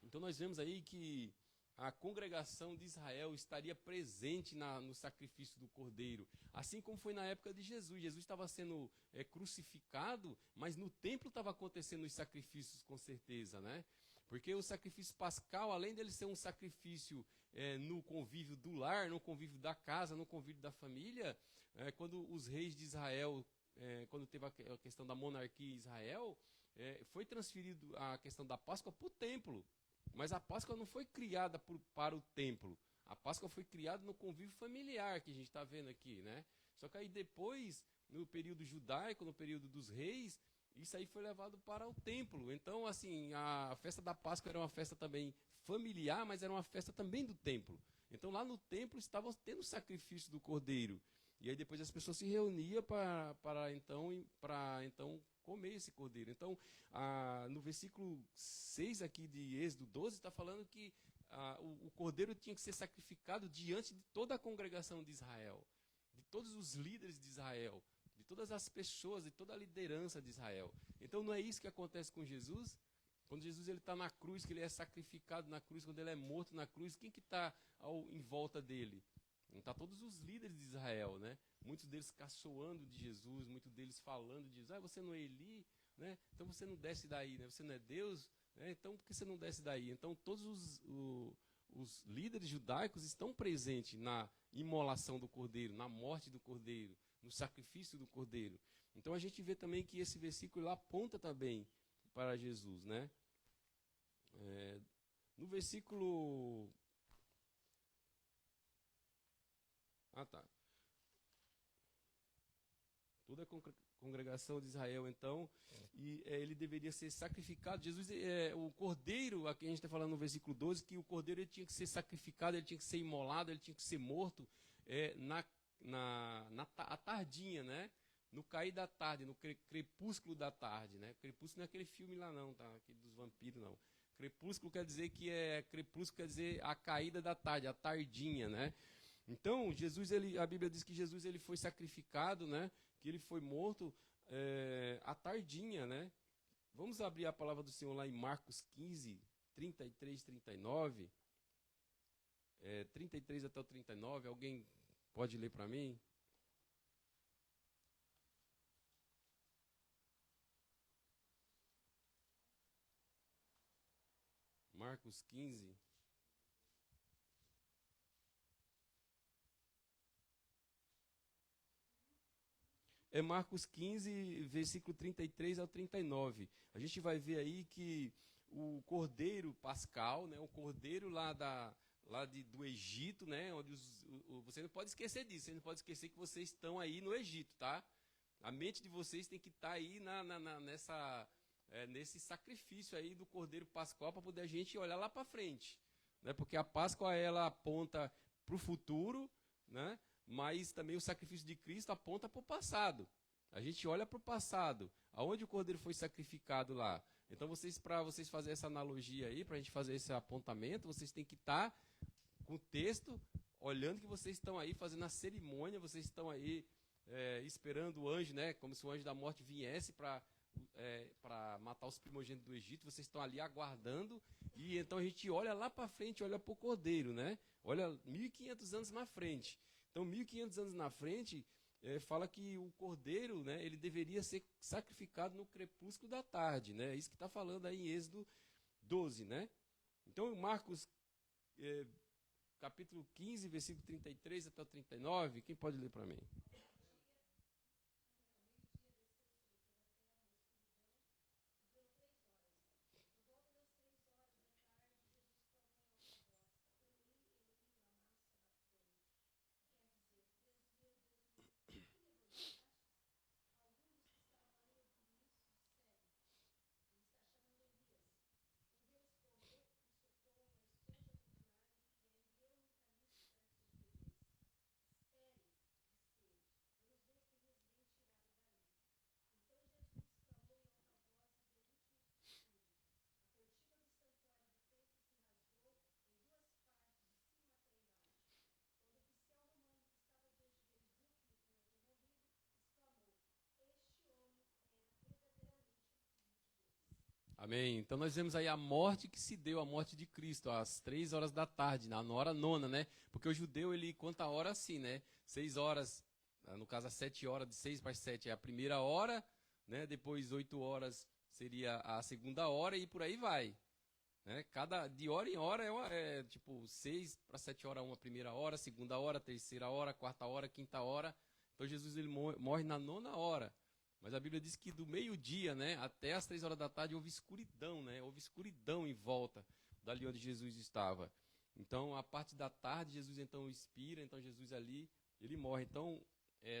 Então nós vemos aí que a congregação de Israel estaria presente no sacrifício do cordeiro, assim como foi na época de Jesus. Jesus estava sendo crucificado, mas no templo estava acontecendo os sacrifícios com certeza, né? Porque o sacrifício pascal, além dele ser um sacrifício no convívio do lar, no convívio da casa, no convívio da família, quando os reis de Israel, quando teve a questão da monarquia em Israel, foi transferido a questão da Páscoa para o templo. Mas a Páscoa não foi criada para o templo. A Páscoa foi criada no convívio familiar que a gente está vendo aqui, né? Só que aí depois, no período judaico, no período dos reis, isso aí foi levado para o templo. Então, assim, a festa da Páscoa era uma festa também familiar, mas era uma festa também do templo. Então, lá no templo estavam tendo o sacrifício do cordeiro. E aí depois as pessoas se reuniam para então comer esse cordeiro. Então, no versículo 6 aqui de Êxodo 12, está falando que o cordeiro tinha que ser sacrificado diante de toda a congregação de Israel, de todos os líderes de Israel, de todas as pessoas, de toda a liderança de Israel. Então, não é isso que acontece com Jesus? Quando Jesus está na cruz, que ele é sacrificado na cruz, quando ele é morto na cruz, quem que está em volta dele? Não está todos os líderes de Israel, né? Muitos deles caçoando de Jesus, muitos deles falando de Jesus. Você não é Eli, né? Então você não desce daí, né? Você não é Deus, né? Então por que você não desce daí? Então todos os líderes judaicos estão presentes na imolação do cordeiro, na morte do cordeiro, no sacrifício do cordeiro. Então a gente vê também que esse versículo lá aponta também para Jesus, né? No versículo... tá. Toda a congregação de Israel, então, e ele deveria ser sacrificado. Jesus, o cordeiro, aqui a gente está falando no versículo 12, que o cordeiro ele tinha que ser sacrificado, ele tinha que ser imolado, ele tinha que ser morto à tardinha, né? No cair da tarde, no crepúsculo da tarde, né? Crepúsculo não é aquele filme lá não, tá? Aquele dos vampiros não. Crepúsculo quer dizer crepúsculo quer dizer a caída da tarde, a tardinha, né? Então, Jesus, a Bíblia diz que Jesus ele foi sacrificado, né? Que ele foi morto à tardinha, né? Vamos abrir a palavra do Senhor lá em Marcos 15, 33, 39. 33 até o 39, alguém pode ler para mim? Marcos 15. É Marcos 15, versículo 33 ao 39. A gente vai ver aí que o cordeiro pascal, né, o cordeiro do Egito, né, onde você não pode esquecer disso, você não pode esquecer que vocês estão aí no Egito, tá? A mente de vocês tem que estar aí nesse sacrifício aí do cordeiro pascal para poder a gente olhar lá para frente, né? Porque a Páscoa ela aponta para o futuro, né? Mas também o sacrifício de Cristo aponta para o passado. A gente olha para o passado, aonde o cordeiro foi sacrificado lá. Então, para vocês fazerem essa analogia aí, para a gente fazer esse apontamento, vocês têm que estar com o texto, olhando que vocês estão aí fazendo a cerimônia, vocês estão aí esperando o anjo, né? Como se o anjo da morte viesse para matar os primogênitos do Egito, vocês estão ali aguardando, e então a gente olha lá para frente, olha para o cordeiro, né? Olha 1.500 anos na frente. Então, 1.500 anos na frente, fala que o cordeiro, né, ele deveria ser sacrificado no crepúsculo da tarde, né? Isso que está falando aí em Êxodo 12, né? Então, Marcos, capítulo 15, versículo 33 até o 39, quem pode ler para mim? Amém. Então nós vemos aí a morte que se deu, a morte de Cristo, às 3 horas da tarde, na hora nona, né? Porque o judeu, ele conta a hora assim, né? 6 horas, no caso, às 7 horas, de 6 para 7 é a primeira hora, né? Depois 8 horas seria a segunda hora e por aí vai. Né? De hora em hora tipo 6 para 7 horas, uma primeira hora, segunda hora, terceira hora, quarta hora, quinta hora. Então Jesus ele morre na nona hora. Mas a Bíblia diz que do meio-dia, né, até as 3 horas da tarde houve escuridão, né? Houve escuridão em volta dali onde Jesus estava. Então, a parte da tarde, Jesus então expira, então Jesus ali, ele morre. Então,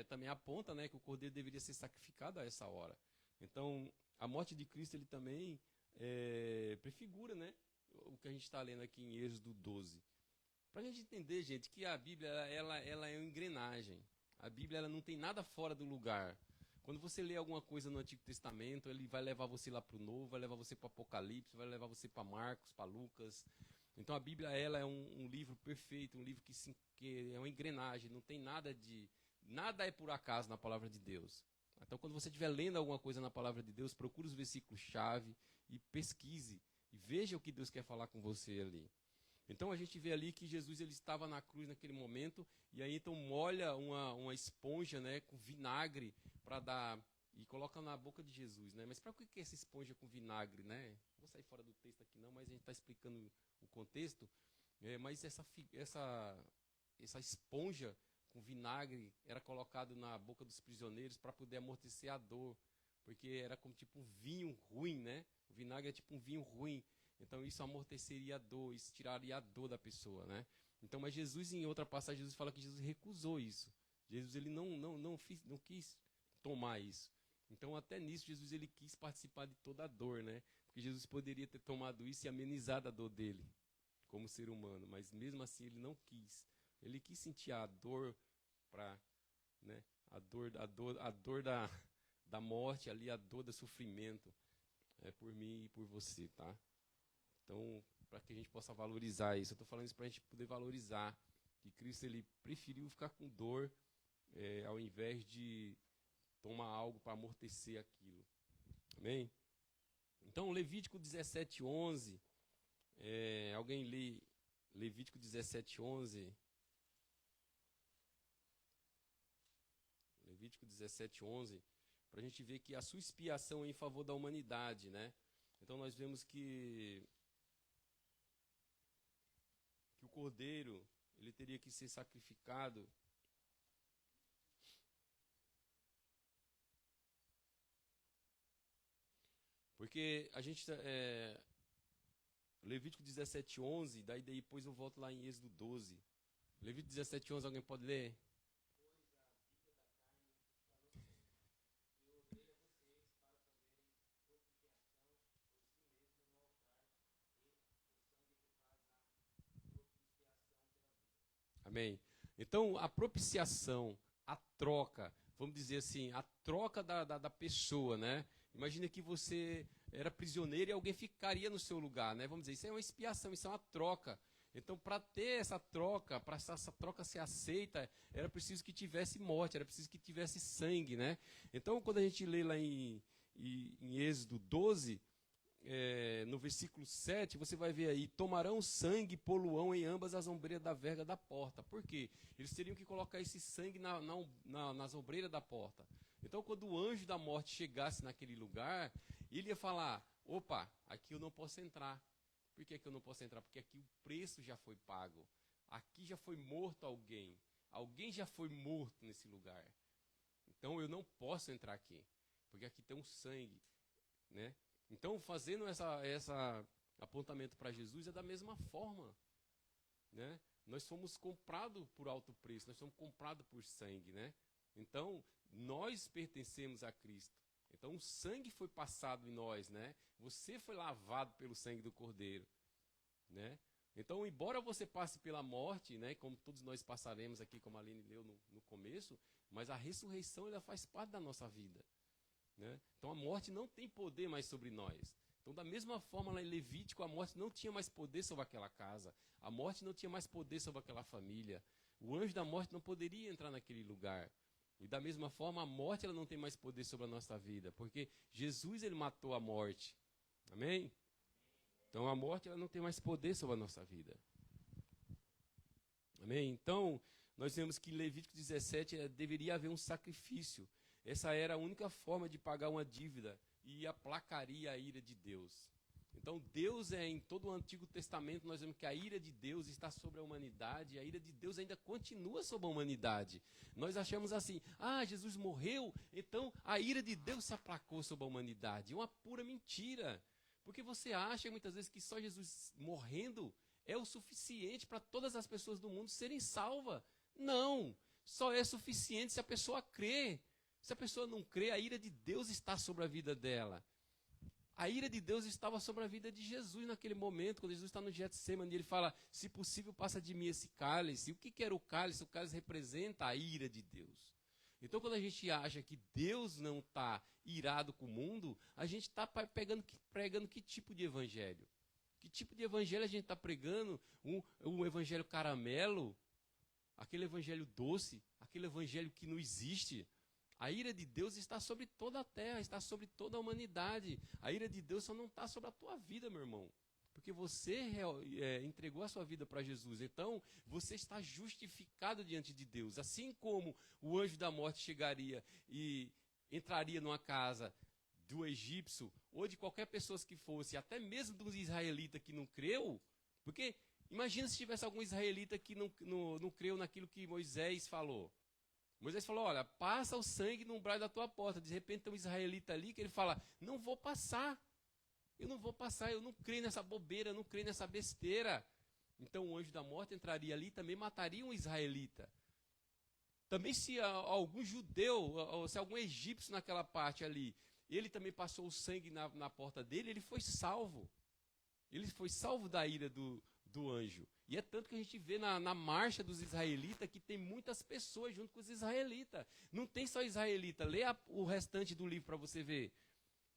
também aponta, né, que o cordeiro deveria ser sacrificado a essa hora. Então, a morte de Cristo, ele também prefigura, né, o que a gente está lendo aqui em Êxodo 12. Para a gente entender, gente, que a Bíblia, ela é uma engrenagem. A Bíblia, ela não tem nada fora do lugar. Quando você lê alguma coisa no Antigo Testamento, ele vai levar você lá para o Novo, vai levar você para o Apocalipse, vai levar você para Marcos, para Lucas. Então a Bíblia ela é um livro perfeito, um livro que é uma engrenagem, não tem nada é por acaso na palavra de Deus. Então quando você estiver lendo alguma coisa na palavra de Deus, procure os versículos-chave e pesquise, e veja o que Deus quer falar com você ali. Então a gente vê ali que Jesus ele estava na cruz naquele momento, e aí então molha uma esponja, né, com vinagre para dar e coloca na boca de Jesus, né? Mas para que é essa esponja com vinagre, né? Vou sair fora do texto aqui não, mas a gente está explicando o contexto. Mas essa esponja com vinagre era colocado na boca dos prisioneiros para poder amortecer a dor, porque era como tipo um vinho ruim, né? O vinagre é tipo um vinho ruim. Então isso amorteceria a dor, isso tiraria a dor da pessoa, né? Então, mas Jesus, em outra passagem, Jesus fala que Jesus recusou isso. Jesus ele não quis tomar isso. Então, até nisso, Jesus ele quis participar de toda a dor, né? Porque Jesus poderia ter tomado isso e amenizado a dor dele, como ser humano, mas mesmo assim ele não quis. Ele quis sentir a dor né? A dor da morte ali, a dor do sofrimento, por mim e por você, tá? Então, para que a gente possa valorizar isso, eu estou falando isso para a gente poder valorizar que Cristo ele preferiu ficar com dor ao invés de tomar algo para amortecer aquilo. Amém? Então, Levítico 17:11, alguém lê Levítico 17:11? Levítico 17:11, para a gente ver que a sua expiação é em favor da humanidade, né? Então nós vemos que o cordeiro ele teria que ser sacrificado porque a gente Levítico 17:11, daí depois eu volto lá em Êxodo 12. Levítico 17:11, alguém pode ler? Amém? Então, a propiciação, a troca, vamos dizer assim, a troca da pessoa, né? Imagina que você era prisioneiro e alguém ficaria no seu lugar, né? Vamos dizer, isso é uma expiação, isso é uma troca. Então, para ter essa troca, para essa troca ser aceita, era preciso que tivesse morte, era preciso que tivesse sangue, né? Então, quando a gente lê lá em Êxodo 12, no versículo 7, você vai ver aí, tomarão sangue e poluão em ambas as ombreiras da verga da porta. Por quê? Eles teriam que colocar esse sangue nas ombreiras da porta. Então, quando o anjo da morte chegasse naquele lugar, ele ia falar, opa, aqui eu não posso entrar. Por que eu não posso entrar? Porque aqui o preço já foi pago. Aqui já foi morto alguém. Alguém já foi morto nesse lugar. Então, eu não posso entrar aqui. Porque aqui tem um sangue, né? Então, fazendo essa apontamento para Jesus é da mesma forma, né? Nós fomos comprados por alto preço, nós somos comprados por sangue, né? Então, nós pertencemos a Cristo. Então, o sangue foi passado em nós, né? Você foi lavado pelo sangue do Cordeiro, né? Então, embora você passe pela morte, né? Como todos nós passaremos aqui, como a Aline leu no começo, mas a ressurreição ela faz parte da nossa vida. Né? Então a morte não tem poder mais sobre nós. Então da mesma forma lá em Levítico, a morte não tinha mais poder sobre aquela casa. A morte não tinha mais poder sobre aquela família. O anjo da morte não poderia entrar naquele lugar. E da mesma forma a morte ela não tem mais poder sobre a nossa vida. Porque Jesus ele matou a morte. Amém? Então a morte ela não tem mais poder sobre a nossa vida. Amém? Então nós vemos que em Levítico 17 deveria haver um sacrifício. Essa era a única forma de pagar uma dívida e aplacaria a ira de Deus. Então, Deus em todo o Antigo Testamento, nós vemos que a ira de Deus está sobre a humanidade, e a ira de Deus ainda continua sobre a humanidade. Nós achamos assim, Jesus morreu, então a ira de Deus se aplacou sobre a humanidade. É uma pura mentira. Porque você acha muitas vezes que só Jesus morrendo é o suficiente para todas as pessoas do mundo serem salvas. Não, só é suficiente se a pessoa crer. Se a pessoa não crê, a ira de Deus está sobre a vida dela. A ira de Deus estava sobre a vida de Jesus naquele momento, quando Jesus está no Getsemane, ele fala, se possível, passa de mim esse cálice. E o que era o cálice? O cálice representa a ira de Deus. Então, quando a gente acha que Deus não está irado com o mundo, a gente está pregando que tipo de evangelho? Que tipo de evangelho a gente está pregando? Um evangelho caramelo? Aquele evangelho doce? Aquele evangelho que não existe? A ira de Deus está sobre toda a terra, está sobre toda a humanidade. A ira de Deus só não está sobre a tua vida, meu irmão. Porque você entregou a sua vida para Jesus. Então, você está justificado diante de Deus. Assim como o anjo da morte chegaria e entraria numa casa do egípcio, ou de qualquer pessoa que fosse, até mesmo dos israelitas que não creu, porque Imagina se tivesse algum israelita que não creu naquilo que Moisés falou. Moisés falou, olha, passa o sangue no umbral da tua porta. De repente tem um israelita ali que ele fala, não vou passar. Eu não vou passar, eu não creio nessa bobeira, eu não creio nessa besteira. Então o anjo da morte entraria ali e também mataria um israelita. Também se algum judeu, ou se algum egípcio naquela parte ali, ele também passou o sangue na porta dele, ele foi salvo. Ele foi salvo da ira do anjo. E é tanto que a gente vê na marcha dos israelitas que tem muitas pessoas junto com os israelitas. Não tem só israelita. Lê o restante do livro para você ver.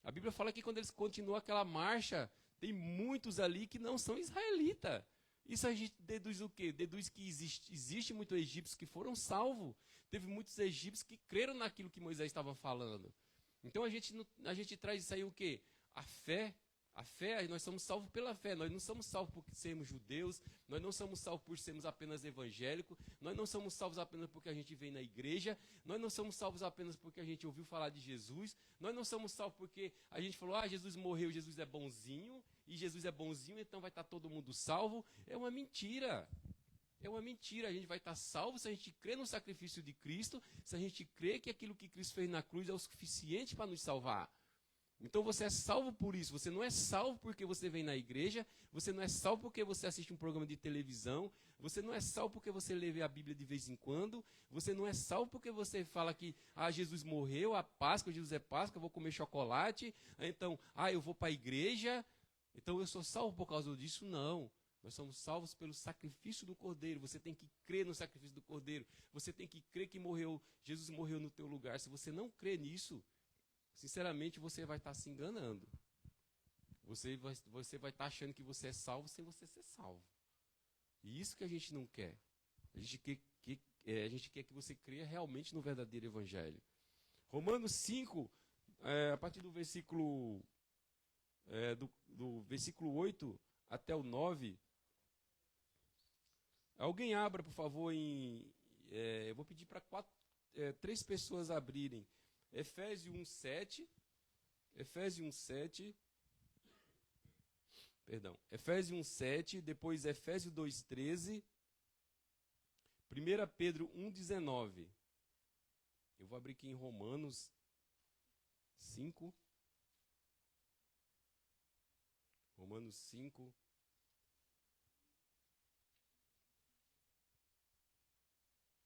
A Bíblia fala que quando eles continuam aquela marcha, tem muitos ali que não são israelitas. Isso a gente deduz o quê? Deduz que existe muitos egípcios que foram salvos. Teve muitos egípcios que creram naquilo que Moisés estava falando. Então a gente traz isso aí o quê? A fé. A fé, nós somos salvos pela fé, nós não somos salvos por sermos judeus, nós não somos salvos por sermos apenas evangélicos, nós não somos salvos apenas porque a gente vem na igreja, nós não somos salvos apenas porque a gente ouviu falar de Jesus, nós não somos salvos porque a gente falou, Jesus morreu, Jesus é bonzinho, e Jesus é bonzinho, então vai estar todo mundo salvo. É uma mentira. É uma mentira. A gente vai estar salvo se a gente crê no sacrifício de Cristo, se a gente crê que aquilo que Cristo fez na cruz é o suficiente para nos salvar. Então você é salvo por isso, você não é salvo porque você vem na igreja, você não é salvo porque você assiste um programa de televisão, você não é salvo porque você lê a Bíblia de vez em quando, você não é salvo porque você fala que Jesus morreu, a Páscoa, Jesus é Páscoa, eu vou comer chocolate, então, eu vou para a igreja, então eu sou salvo por causa disso. Não, nós somos salvos pelo sacrifício do Cordeiro. Você tem que crer no sacrifício do Cordeiro, você tem que crer que Jesus morreu no teu lugar. Se você não crê nisso, sinceramente, você vai estar se enganando. Você vai estar achando que você é salvo sem você ser salvo. E isso que a gente não quer. A gente quer que você creia realmente no verdadeiro evangelho. Romanos 5, a partir do versículo, do versículo 8 até o 9. Alguém abra, por favor, eu vou pedir para 3 pessoas abrirem. Efésios 1:7, depois Efésios 2:13, 1 Pedro 1:19. Eu vou abrir aqui em Romanos 5. Romanos 5.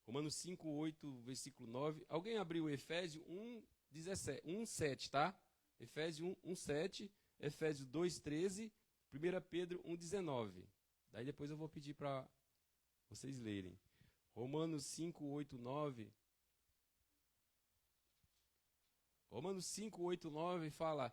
Romanos 5, 8, versículo 9. Alguém abriu Efésios 1:7, tá? Efésios 1:7, Efésios 2:13, 1 Pedro 1:19. Daí depois eu vou pedir para vocês lerem. Romanos 5, 8, 9. Romanos 5, 8, 9 fala: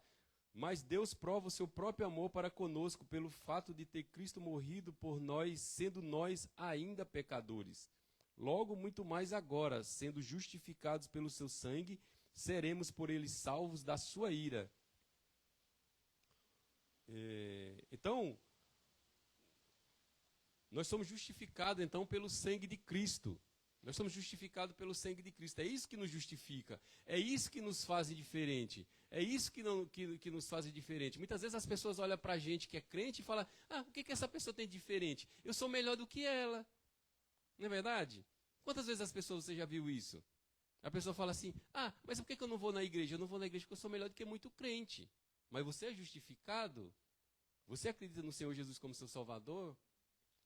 mas Deus prova o seu próprio amor para conosco pelo fato de ter Cristo morrido por nós, sendo nós ainda pecadores. Logo, muito mais agora, sendo justificados pelo seu sangue, seremos por ele salvos da sua ira. Então, nós somos justificados então pelo sangue de Cristo. Nós somos justificados pelo sangue de Cristo. É isso que nos justifica. É isso que nos faz diferente. É isso que nos faz diferente. Muitas vezes as pessoas olham para a gente que é crente e falam: o que essa pessoa tem de diferente? Eu sou melhor do que ela. Não é verdade? Quantas vezes você já viu isso? A pessoa fala assim: mas por que eu não vou na igreja? Eu não vou na igreja porque eu sou melhor do que muito crente. Mas você é justificado? Você acredita no Senhor Jesus como seu Salvador?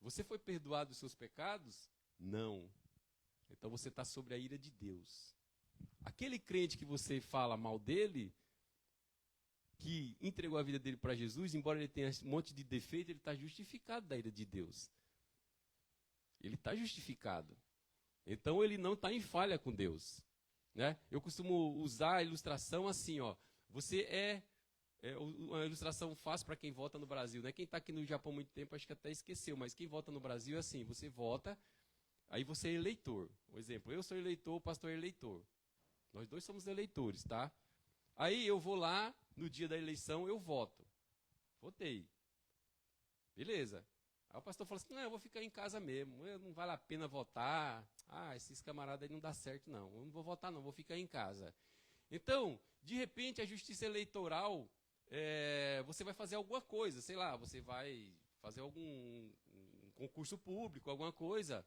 Você foi perdoado dos seus pecados? Não. Então você está sobre a ira de Deus. Aquele crente que você fala mal dele, que entregou a vida dele para Jesus, embora ele tenha um monte de defeito, ele está justificado da ira de Deus. Ele está justificado. Então ele não está em falha com Deus. Né? Eu costumo usar a ilustração assim, você é uma ilustração fácil para quem vota no Brasil. Né? Quem está aqui no Japão há muito tempo, acho que até esqueceu, mas quem vota no Brasil é assim, você vota, aí você é eleitor. Por exemplo, eu sou eleitor, o pastor é eleitor. Nós dois somos eleitores, tá? Aí eu vou lá, no dia da eleição, eu voto. Votei. Beleza. Aí o pastor fala assim: não, eu vou ficar em casa mesmo, não vale a pena votar. Esses camaradas aí não dá certo, não. Eu não vou votar, não, vou ficar em casa. Então, de repente, a justiça eleitoral, você vai fazer alguma coisa, sei lá, você vai fazer algum concurso público, alguma coisa.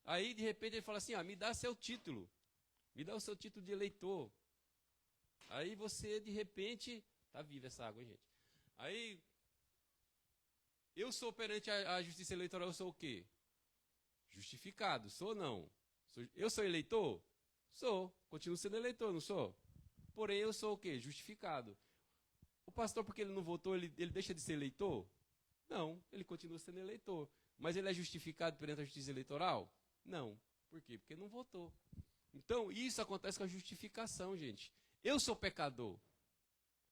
Aí, de repente, ele fala assim, me dá seu título. Me dá o seu título de eleitor. Aí você, de repente... Tá viva essa água, gente. Aí, eu sou perante a justiça eleitoral, eu sou o quê? Justificado. Sou ou não? Eu sou eleitor? Sou. Continuo sendo eleitor, não sou? Porém, eu sou o quê? Justificado. O pastor, porque ele não votou, ele deixa de ser eleitor? Não, ele continua sendo eleitor. Mas ele é justificado perante a justiça eleitoral? Não. Por quê? Porque não votou. Então, isso acontece com a justificação, gente. Eu sou pecador.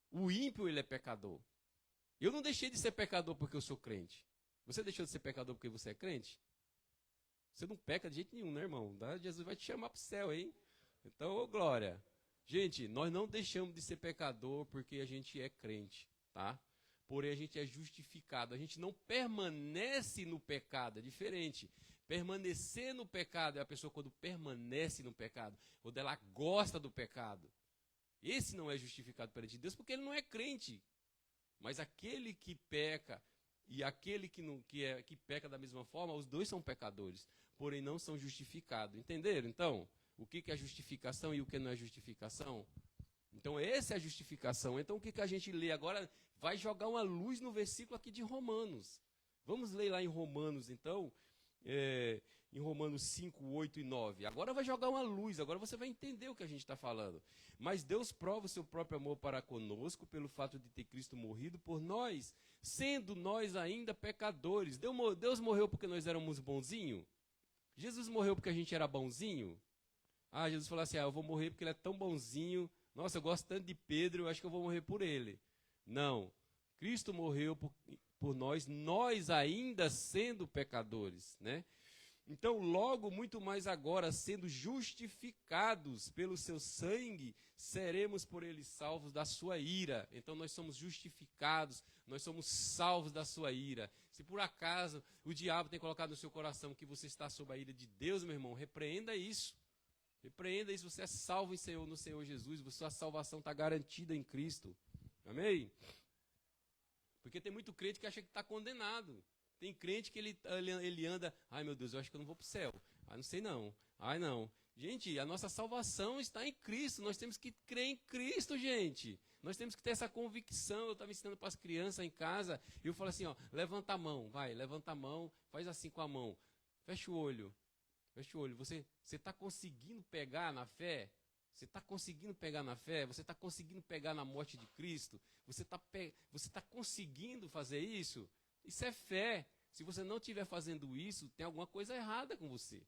O ímpio, ele é pecador. Eu não deixei de ser pecador porque eu sou crente. Você deixou de ser pecador porque você é crente? Você não peca de jeito nenhum, né, irmão? Jesus vai te chamar para o céu, hein? Então, ô glória. Gente, nós não deixamos de ser pecador porque a gente é crente, tá? Porém, a gente é justificado. A gente não permanece no pecado, é diferente. Permanecer no pecado é a pessoa quando permanece no pecado, quando ela gosta do pecado. Esse não é justificado perante Deus porque ele não é crente. Mas aquele que peca e aquele que peca da mesma forma, os dois são pecadores, porém não são justificados. Entenderam, então? O que é justificação e o que não é justificação? Então, essa é a justificação. Então, o que a gente lê agora vai jogar uma luz no versículo aqui de Romanos. Vamos ler lá em Romanos, então, em Romanos 5, 8 e 9. Agora vai jogar uma luz, agora você vai entender o que a gente está falando. Mas Deus prova o seu próprio amor para conosco pelo fato de ter Cristo morrido por nós, sendo nós ainda pecadores. Deus morreu porque nós éramos bonzinhos? Jesus morreu porque a gente era bonzinho? Jesus falou assim, eu vou morrer porque ele é tão bonzinho. Nossa, eu gosto tanto de Pedro, eu acho que eu vou morrer por ele. Não. Cristo morreu por nós, nós ainda sendo pecadores, né? Então, logo, muito mais agora, sendo justificados pelo seu sangue, seremos por ele salvos da sua ira. Então, nós somos justificados, nós somos salvos da sua ira. Se por acaso o diabo tem colocado no seu coração que você está sob a ira de Deus, meu irmão, repreenda isso. Repreenda isso, você é salvo no Senhor Jesus, sua salvação está garantida em Cristo. Amém? Porque tem muito crente que acha que está condenado. Tem crente que ele anda, ai meu Deus, eu acho que eu não vou para o céu. Não sei não. Ai não. Gente, a nossa salvação está em Cristo. Nós temos que crer em Cristo, gente. Nós temos que ter essa convicção. Eu estava ensinando para as crianças em casa. E eu falo assim, levanta a mão, vai, levanta a mão, faz assim com a mão. Fecha o olho. Fecha o olho. Você está conseguindo pegar na fé? Você está conseguindo pegar na fé? Você está conseguindo pegar na morte de Cristo? Você está conseguindo fazer isso? Isso é fé. Se você não estiver fazendo isso, tem alguma coisa errada com você.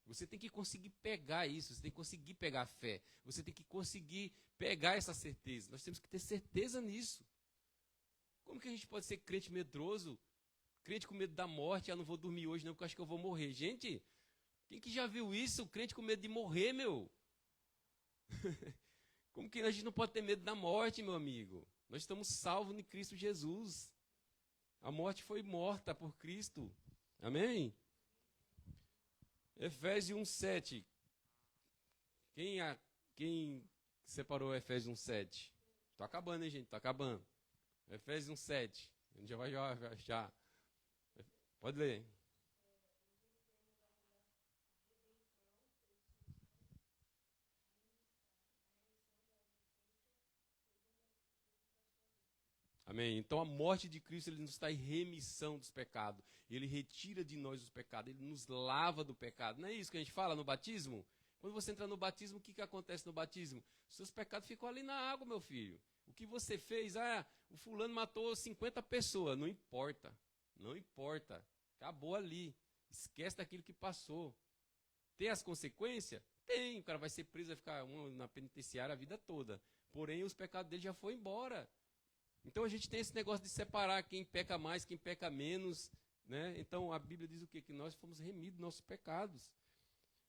Você tem que conseguir pegar isso, você tem que conseguir pegar a fé. Você tem que conseguir pegar essa certeza. Nós temos que ter certeza nisso. Como que a gente pode ser crente medroso? Crente com medo da morte, não vou dormir hoje não, porque eu acho que eu vou morrer. Gente, quem que já viu isso? Crente com medo de morrer, meu? Como que a gente não pode ter medo da morte, meu amigo? Nós estamos salvos em Cristo Jesus. A morte foi morta por Cristo. Amém? Efésios 1:7. Quem separou Efésios 1:7? Estou acabando, hein, gente? Estou acabando. Efésios 1:7. A gente já vai já. Pode ler. Amém? Então a morte de Cristo, ele nos dá remissão dos pecados. Ele retira de nós os pecados, ele nos lava do pecado. Não é isso que a gente fala no batismo? Quando você entra no batismo, o que acontece no batismo? Seus pecados ficam ali na água, meu filho. O que você fez? O fulano matou 50 pessoas. Não importa. Não importa. Acabou ali. Esquece daquilo que passou. Tem as consequências? Tem. O cara vai ser preso, vai ficar na penitenciária a vida toda. Porém, os pecados dele já foram embora. Então a gente tem esse negócio de separar quem peca mais, quem peca menos, né? Então a Bíblia diz o quê? Que nós fomos remidos dos nossos pecados.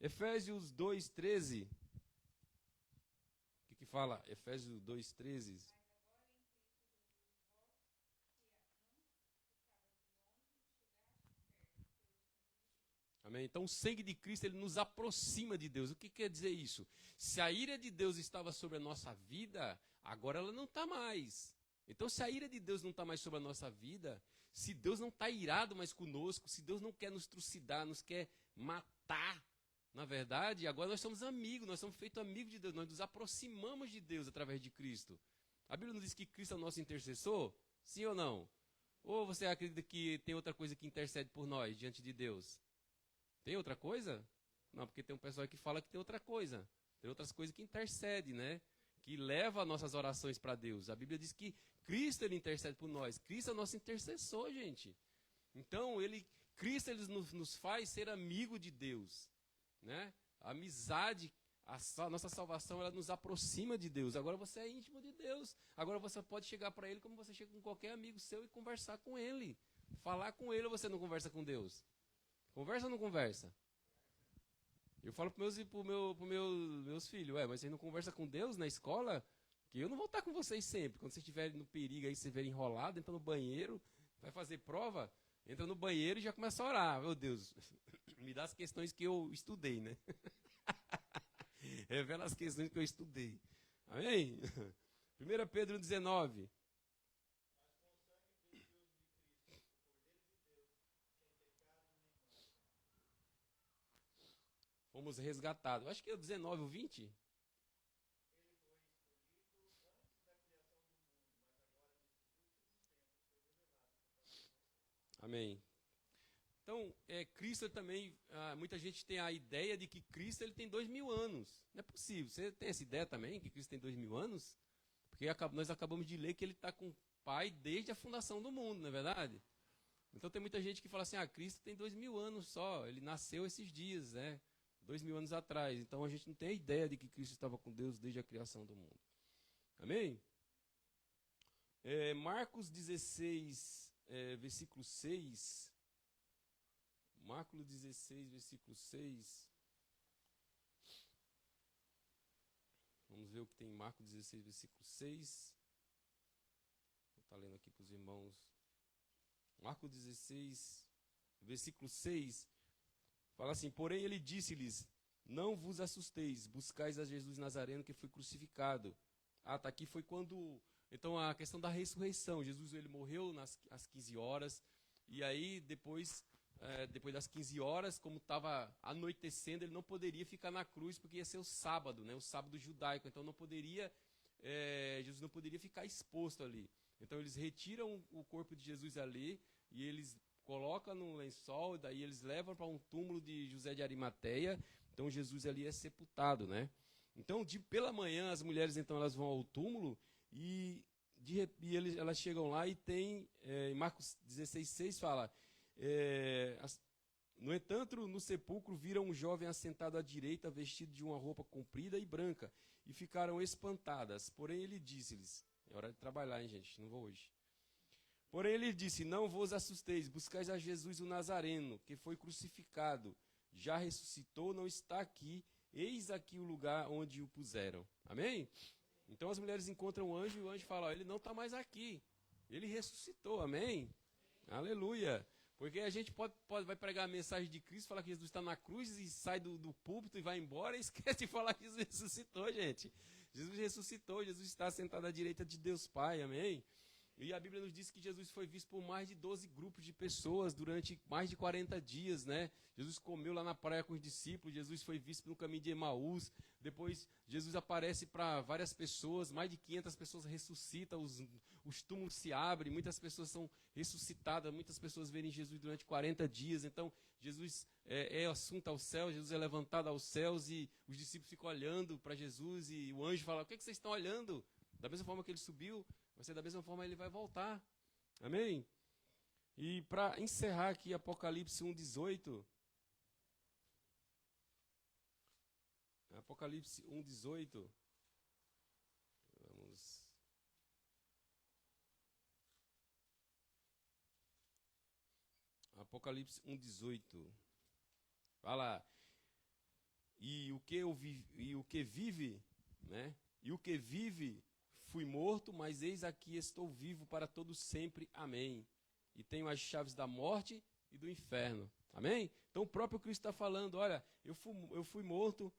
Efésios 2:13. O que fala? Efésios 2:13. Amém? Então o sangue de Cristo, ele nos aproxima de Deus. O que quer dizer isso? Se a ira de Deus estava sobre a nossa vida, agora ela não está mais. Então, se a ira de Deus não está mais sobre a nossa vida, Se Deus não está irado mais conosco, se Deus não quer nos trucidar, nos quer matar, na verdade, agora nós somos amigos, nós somos feitos amigos de Deus, nós nos aproximamos de Deus através de Cristo. A Bíblia não diz que Cristo é o nosso intercessor? Sim ou não? Ou você acredita que tem outra coisa que intercede por nós diante de Deus? Tem outra coisa? Não, porque tem um pessoal que fala que tem outra coisa. Tem outras coisas que intercedem, né? Que leva nossas orações para Deus. A Bíblia diz que Cristo ele intercede por nós. Cristo é o nosso intercessor, gente. Então, Cristo ele nos faz ser amigo de Deus, né? A amizade, a nossa salvação, ela nos aproxima de Deus. Agora você é íntimo de Deus. Agora você pode chegar para Ele como você chega com qualquer amigo seu e conversar com Ele. Falar com Ele, ou você não conversa com Deus? Conversa ou não conversa? Eu falo para meus filhos, mas vocês não conversam com Deus na escola? Que eu não vou estar com vocês sempre. Quando vocês estiverem no perigo, aí vocês estiverem enrolados, entra no banheiro, vai fazer prova, entra no banheiro e já começa a orar. Meu Deus, me dá as questões que eu estudei, né? Revela as questões que eu estudei. Amém? 1 Pedro 19. Fomos resgatados. Acho que é o 19 ou 20. Amém. Então, Cristo também, muita gente tem a ideia de que Cristo ele tem 2000 anos. Não é possível. Você tem essa ideia também, que Cristo tem 2000 anos? Porque nós acabamos de ler que ele está com o Pai desde a fundação do mundo, não é verdade? Então tem muita gente que fala assim, Cristo tem 2000 anos só, ele nasceu esses dias, né? 2000 anos atrás. Então a gente não tem a ideia de que Cristo estava com Deus desde a criação do mundo. Amém? Marcos 16, versículo 6. Marcos 16, versículo 6. Vamos ver o que tem em Marcos 16, versículo 6. Vou estar lendo aqui para os irmãos. Marcos 16, versículo 6. Fala assim, porém ele disse-lhes, não vos assusteis, buscais a Jesus Nazareno que foi crucificado. Tá aqui foi quando, então a questão da ressurreição, Jesus ele morreu às 15 horas, e aí depois das 15 horas, como estava anoitecendo, ele não poderia ficar na cruz, porque ia ser o sábado, né, o sábado judaico, então Jesus não poderia ficar exposto ali. Então eles retiram o corpo de Jesus ali, e eles colocam no lençol, daí eles levam para um túmulo de José de Arimateia, então Jesus ali é sepultado, né? Então, pela manhã, as mulheres então elas vão ao túmulo, e elas chegam lá e tem, em Marcos 16,6 fala, no entanto, no sepulcro viram um jovem assentado à direita, vestido de uma roupa comprida e branca, e ficaram espantadas. Porém, ele disse-lhes, é hora de trabalhar, hein, gente, não vou hoje. Porém, ele disse, não vos assusteis, buscais a Jesus o Nazareno, que foi crucificado, já ressuscitou, não está aqui, eis aqui o lugar onde o puseram. Amém? Então as mulheres encontram o anjo e o anjo fala, ele não está mais aqui, ele ressuscitou, amém? Aleluia! Porque a gente vai pregar a mensagem de Cristo, falar que Jesus está na cruz e sai do púlpito e vai embora e esquece de falar que Jesus ressuscitou, gente. Jesus ressuscitou, Jesus está sentado à direita de Deus Pai, amém? E a Bíblia nos diz que Jesus foi visto por mais de 12 grupos de pessoas durante mais de 40 dias, né? Jesus comeu lá na praia com os discípulos, Jesus foi visto no caminho de Emaús, depois Jesus aparece para várias pessoas, mais de 500 pessoas ressuscitam, os túmulos se abrem, muitas pessoas são ressuscitadas, muitas pessoas verem Jesus durante 40 dias, então Jesus é assunto ao céu, Jesus é levantado aos céus e os discípulos ficam olhando para Jesus e o anjo fala, o que vocês estão olhando? Da mesma forma que ele subiu, vai ser da mesma forma ele vai voltar. Amém? E para encerrar aqui Apocalipse 1,18. Apocalipse 1,18. Vamos. Apocalipse 1,18. Fala. E o que vive, né? E o que vive, fui morto, mas eis aqui estou vivo para todo sempre. Amém. E tenho as chaves da morte e do inferno. Amém? Então o próprio Cristo está falando, olha, eu fui morto,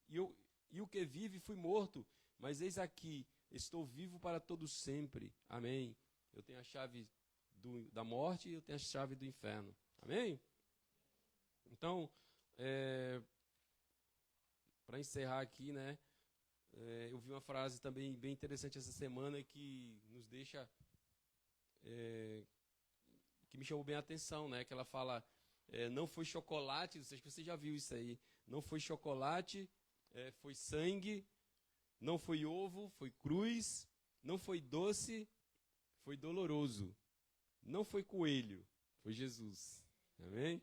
e o que vive, fui morto, mas eis aqui, Estou vivo para todo sempre. Amém. Eu tenho a chave da morte e eu tenho a chave do inferno. Amém? Então, para encerrar aqui, né? Eu vi uma frase também bem interessante essa semana que nos deixa... que me chamou bem a atenção, né? Que ela fala, não foi chocolate, não sei se você já viu isso aí, não foi chocolate, foi sangue, não foi ovo, foi cruz, não foi doce, foi doloroso, não foi coelho, foi Jesus. Amém?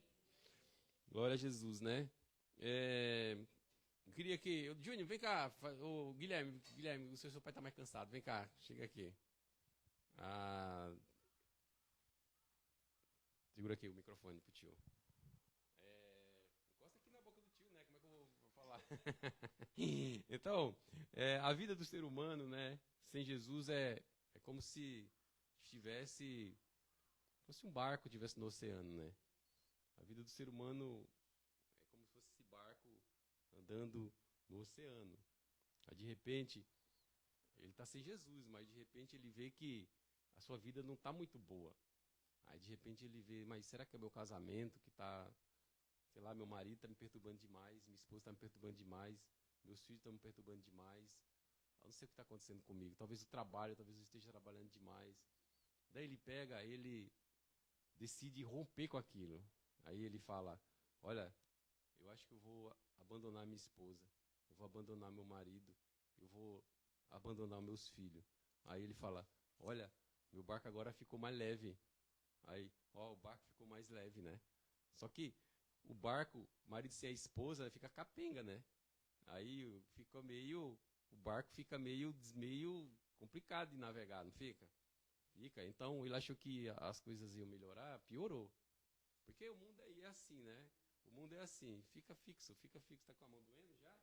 Glória a Jesus, né? Eu queria que... Júnior, vem cá. Guilherme, o seu pai está mais cansado. Vem cá, chega aqui. Segura aqui o microfone pro tio. Encosta aqui na boca do tio, né? Como é que eu vou falar? Então, a vida do ser humano, né? Sem Jesus é como se fosse um barco estivesse no oceano, né? A vida do ser humano é como se fosse esse barco andando no oceano. Aí, de repente, ele está sem Jesus, mas de repente ele vê que a sua vida não está muito boa. Aí, de repente, ele vê, mas será que é meu casamento que está, sei lá, meu marido está me perturbando demais, minha esposa está me perturbando demais, meus filhos estão me perturbando demais, eu não sei o que está acontecendo comigo, talvez o trabalho, talvez eu esteja trabalhando demais. Daí ele decide romper com aquilo. Aí ele fala, olha, eu acho que eu vou abandonar minha esposa, eu vou abandonar meu marido, eu vou abandonar meus filhos. Aí ele fala, olha, meu barco agora ficou mais leve. Aí, o barco ficou mais leve, né? Só que o barco, marido sem a esposa, fica capenga, né? Aí o barco fica meio complicado de navegar, não fica? Fica. Então ele achou que as coisas iam melhorar, piorou. Porque o mundo aí é assim, né? O mundo é assim, fica fixo. Tá com a mão doendo já?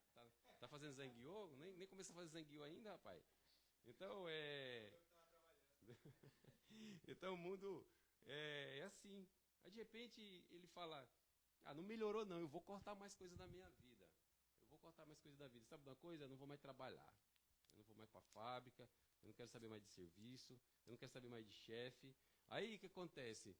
Tá fazendo zanguiô? Nem começou a fazer zanguiô ainda, rapaz. Então Então o mundo é assim. Aí de repente ele fala, não melhorou não, eu vou cortar mais coisas da minha vida. Sabe de uma coisa? Eu não vou mais trabalhar. Eu não vou mais para a fábrica, eu não quero saber mais de serviço, eu não quero saber mais de chefe. Aí o que acontece?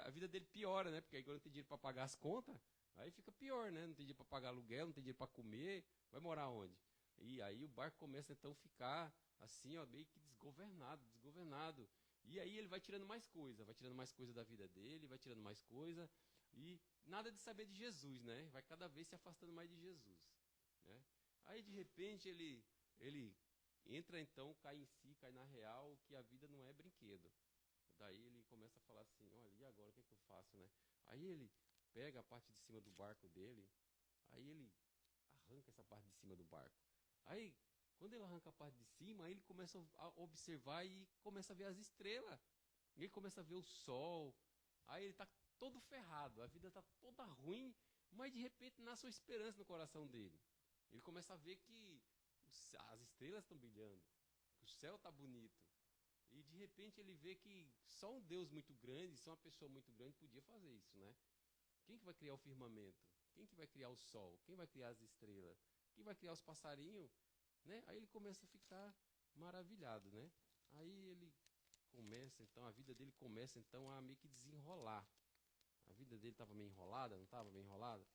A vida dele piora, né? Porque aí quando não tem dinheiro para pagar as contas, aí fica pior, né? Não tem dinheiro para pagar aluguel, não tem dinheiro para comer, vai morar onde? E aí o barco começa então a ficar assim, ó, meio que desgovernado. E aí ele vai tirando mais coisa da vida dele, vai tirando mais coisa, e nada de saber de Jesus, né? Vai cada vez se afastando mais de Jesus, né? Aí de repente ele entra então, cai na real, que a vida não é brinquedo. Daí ele começa a falar assim, olha, e agora o que eu faço, né? Aí ele pega a parte de cima do barco dele, aí ele arranca essa parte de cima do barco. Aí, quando ele arranca a parte de cima, aí ele começa a observar e começa a ver as estrelas. Ele começa a ver o sol. Aí ele está todo ferrado, a vida está toda ruim, mas de repente nasce uma esperança no coração dele. Ele começa a ver que as estrelas estão brilhando, que o céu está bonito. E de repente ele vê que só um Deus muito grande, só uma pessoa muito grande podia fazer isso, né? Quem que vai criar o firmamento? Quem que vai criar o sol? Quem vai criar as estrelas? Quem vai criar os passarinhos? Né? Aí ele começa a ficar maravilhado, né? Aí ele começa, então, a vida dele começa, então, a meio que desenrolar. A vida dele estava meio enrolada, não estava bem enrolada?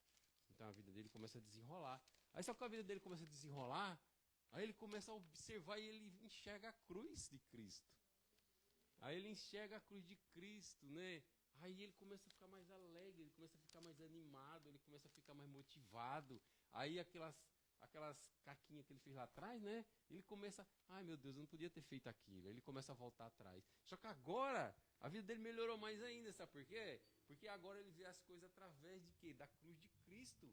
Então a vida dele começa a desenrolar. Aí só que a vida dele começa a desenrolar, aí ele começa a observar e ele enxerga a cruz de Cristo. Aí ele enxerga a cruz de Cristo, né? Aí ele começa a ficar mais alegre, ele começa a ficar mais animado, ele começa a ficar mais motivado. Aí aquelas caquinhas que ele fez lá atrás, né? Ele começa, ai meu Deus, eu não podia ter feito aquilo. Aí ele começa a voltar atrás. Só que agora, a vida dele melhorou mais ainda, sabe por quê? Porque agora ele vê as coisas através de quê? Da cruz de Cristo.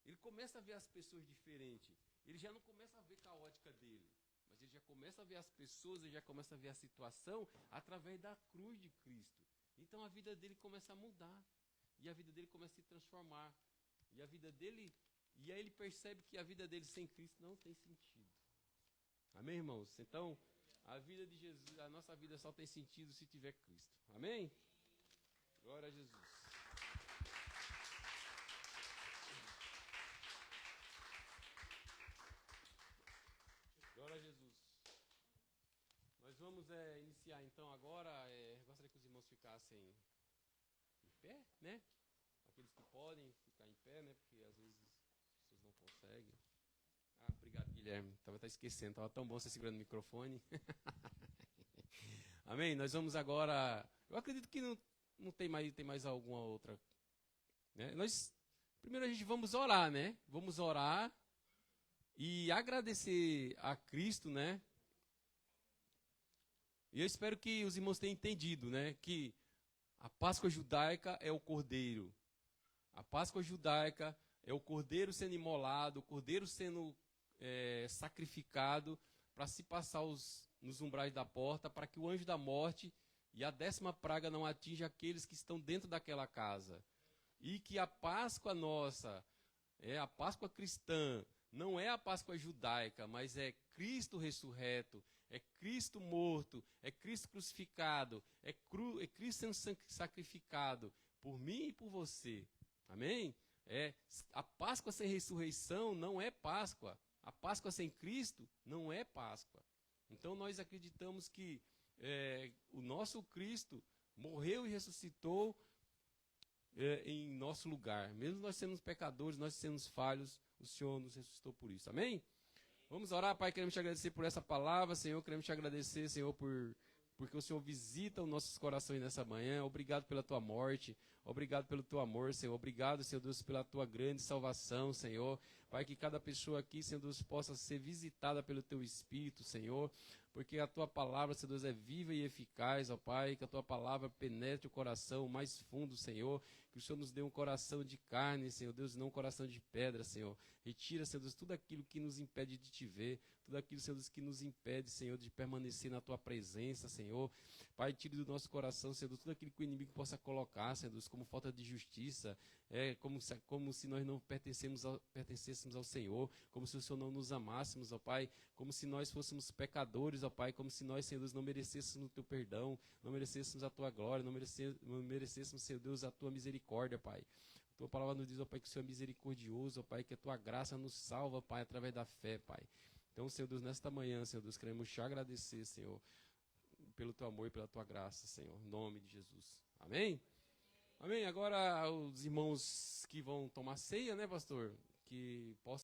Ele começa a ver as pessoas diferentes. Ele já não começa a ver com a ótica dele. Mas ele já começa a ver as pessoas, ele já começa a ver a situação através da cruz de Cristo. Então a vida dele começa a mudar. E a vida dele começa a se transformar. E aí ele percebe que a vida dele sem Cristo não tem sentido. Amém, irmãos? Então, a vida de Jesus, a nossa vida só tem sentido se tiver Cristo. Amém? Glória a Jesus. Glória a Jesus. vamos iniciar então agora. Gostaria que os irmãos ficassem em pé, né? Aqueles que podem ficar em pé, né? Porque às vezes as pessoas não conseguem. Obrigado, Guilherme. Estava até esquecendo, estava tão bom você segurando o microfone. Amém? Nós vamos agora. Eu acredito que não tem mais alguma outra. Né? Primeiro a gente vamos orar, né? Vamos orar e agradecer a Cristo, né? E eu espero que os irmãos tenham entendido, né? Que a Páscoa judaica é o cordeiro. A Páscoa judaica é o cordeiro sendo imolado, o cordeiro sendo sacrificado para se passar nos umbrais da porta, para que o anjo da morte e a 10ª praga não atinja aqueles que estão dentro daquela casa. E que a Páscoa nossa, a Páscoa cristã, não é a Páscoa judaica, mas é Cristo ressurreto, é Cristo morto, é Cristo crucificado, é Cristo sendo sacrificado por mim e por você. Amém? A Páscoa sem ressurreição não é Páscoa. A Páscoa sem Cristo não é Páscoa. Então nós acreditamos que o nosso Cristo morreu e ressuscitou em nosso lugar. Mesmo nós sendo pecadores, nós sendo falhos, o Senhor nos ressuscitou por isso. Amém? Vamos orar, Pai, queremos te agradecer por essa palavra, Senhor, queremos te agradecer, Senhor, porque o Senhor visita os nossos corações nessa manhã. Obrigado pela tua morte, obrigado pelo teu amor, Senhor. Obrigado, Senhor Deus, pela tua grande salvação, Senhor. Pai, que cada pessoa aqui, Senhor Deus, possa ser visitada pelo teu Espírito, Senhor, porque a tua palavra, Senhor Deus, é viva e eficaz, ó Pai, que a tua palavra penetre o coração mais fundo, Senhor, que o Senhor nos dê um coração de carne, Senhor Deus, e não um coração de pedra, Senhor. Retira, Senhor Deus, tudo aquilo que nos impede de te ver, tudo aquilo, Senhor Deus, que nos impede, Senhor, de permanecer na tua presença, Senhor. Pai, tire do nosso coração, Senhor Deus, tudo aquilo que o inimigo possa colocar, Senhor Deus, como falta de justiça, como se nós não pertencêssemos ao Senhor, como se o Senhor não nos amássemos, ó Pai, como se nós fôssemos pecadores, ó Pai, como se nós, Senhor Deus, não merecêssemos o teu perdão, não merecêssemos a tua glória, não merecêssemos, Senhor Deus, a tua misericórdia, Pai. A tua palavra nos diz, ó Pai, que o Senhor é misericordioso, ó Pai, que a tua graça nos salva, Pai, através da fé, Pai. Então, Senhor Deus, nesta manhã, Senhor Deus, queremos te agradecer, Senhor, pelo teu amor e pela tua graça, Senhor, em nome de Jesus. Amém? Amém. Agora, os irmãos que vão tomar ceia, né, pastor? Que possam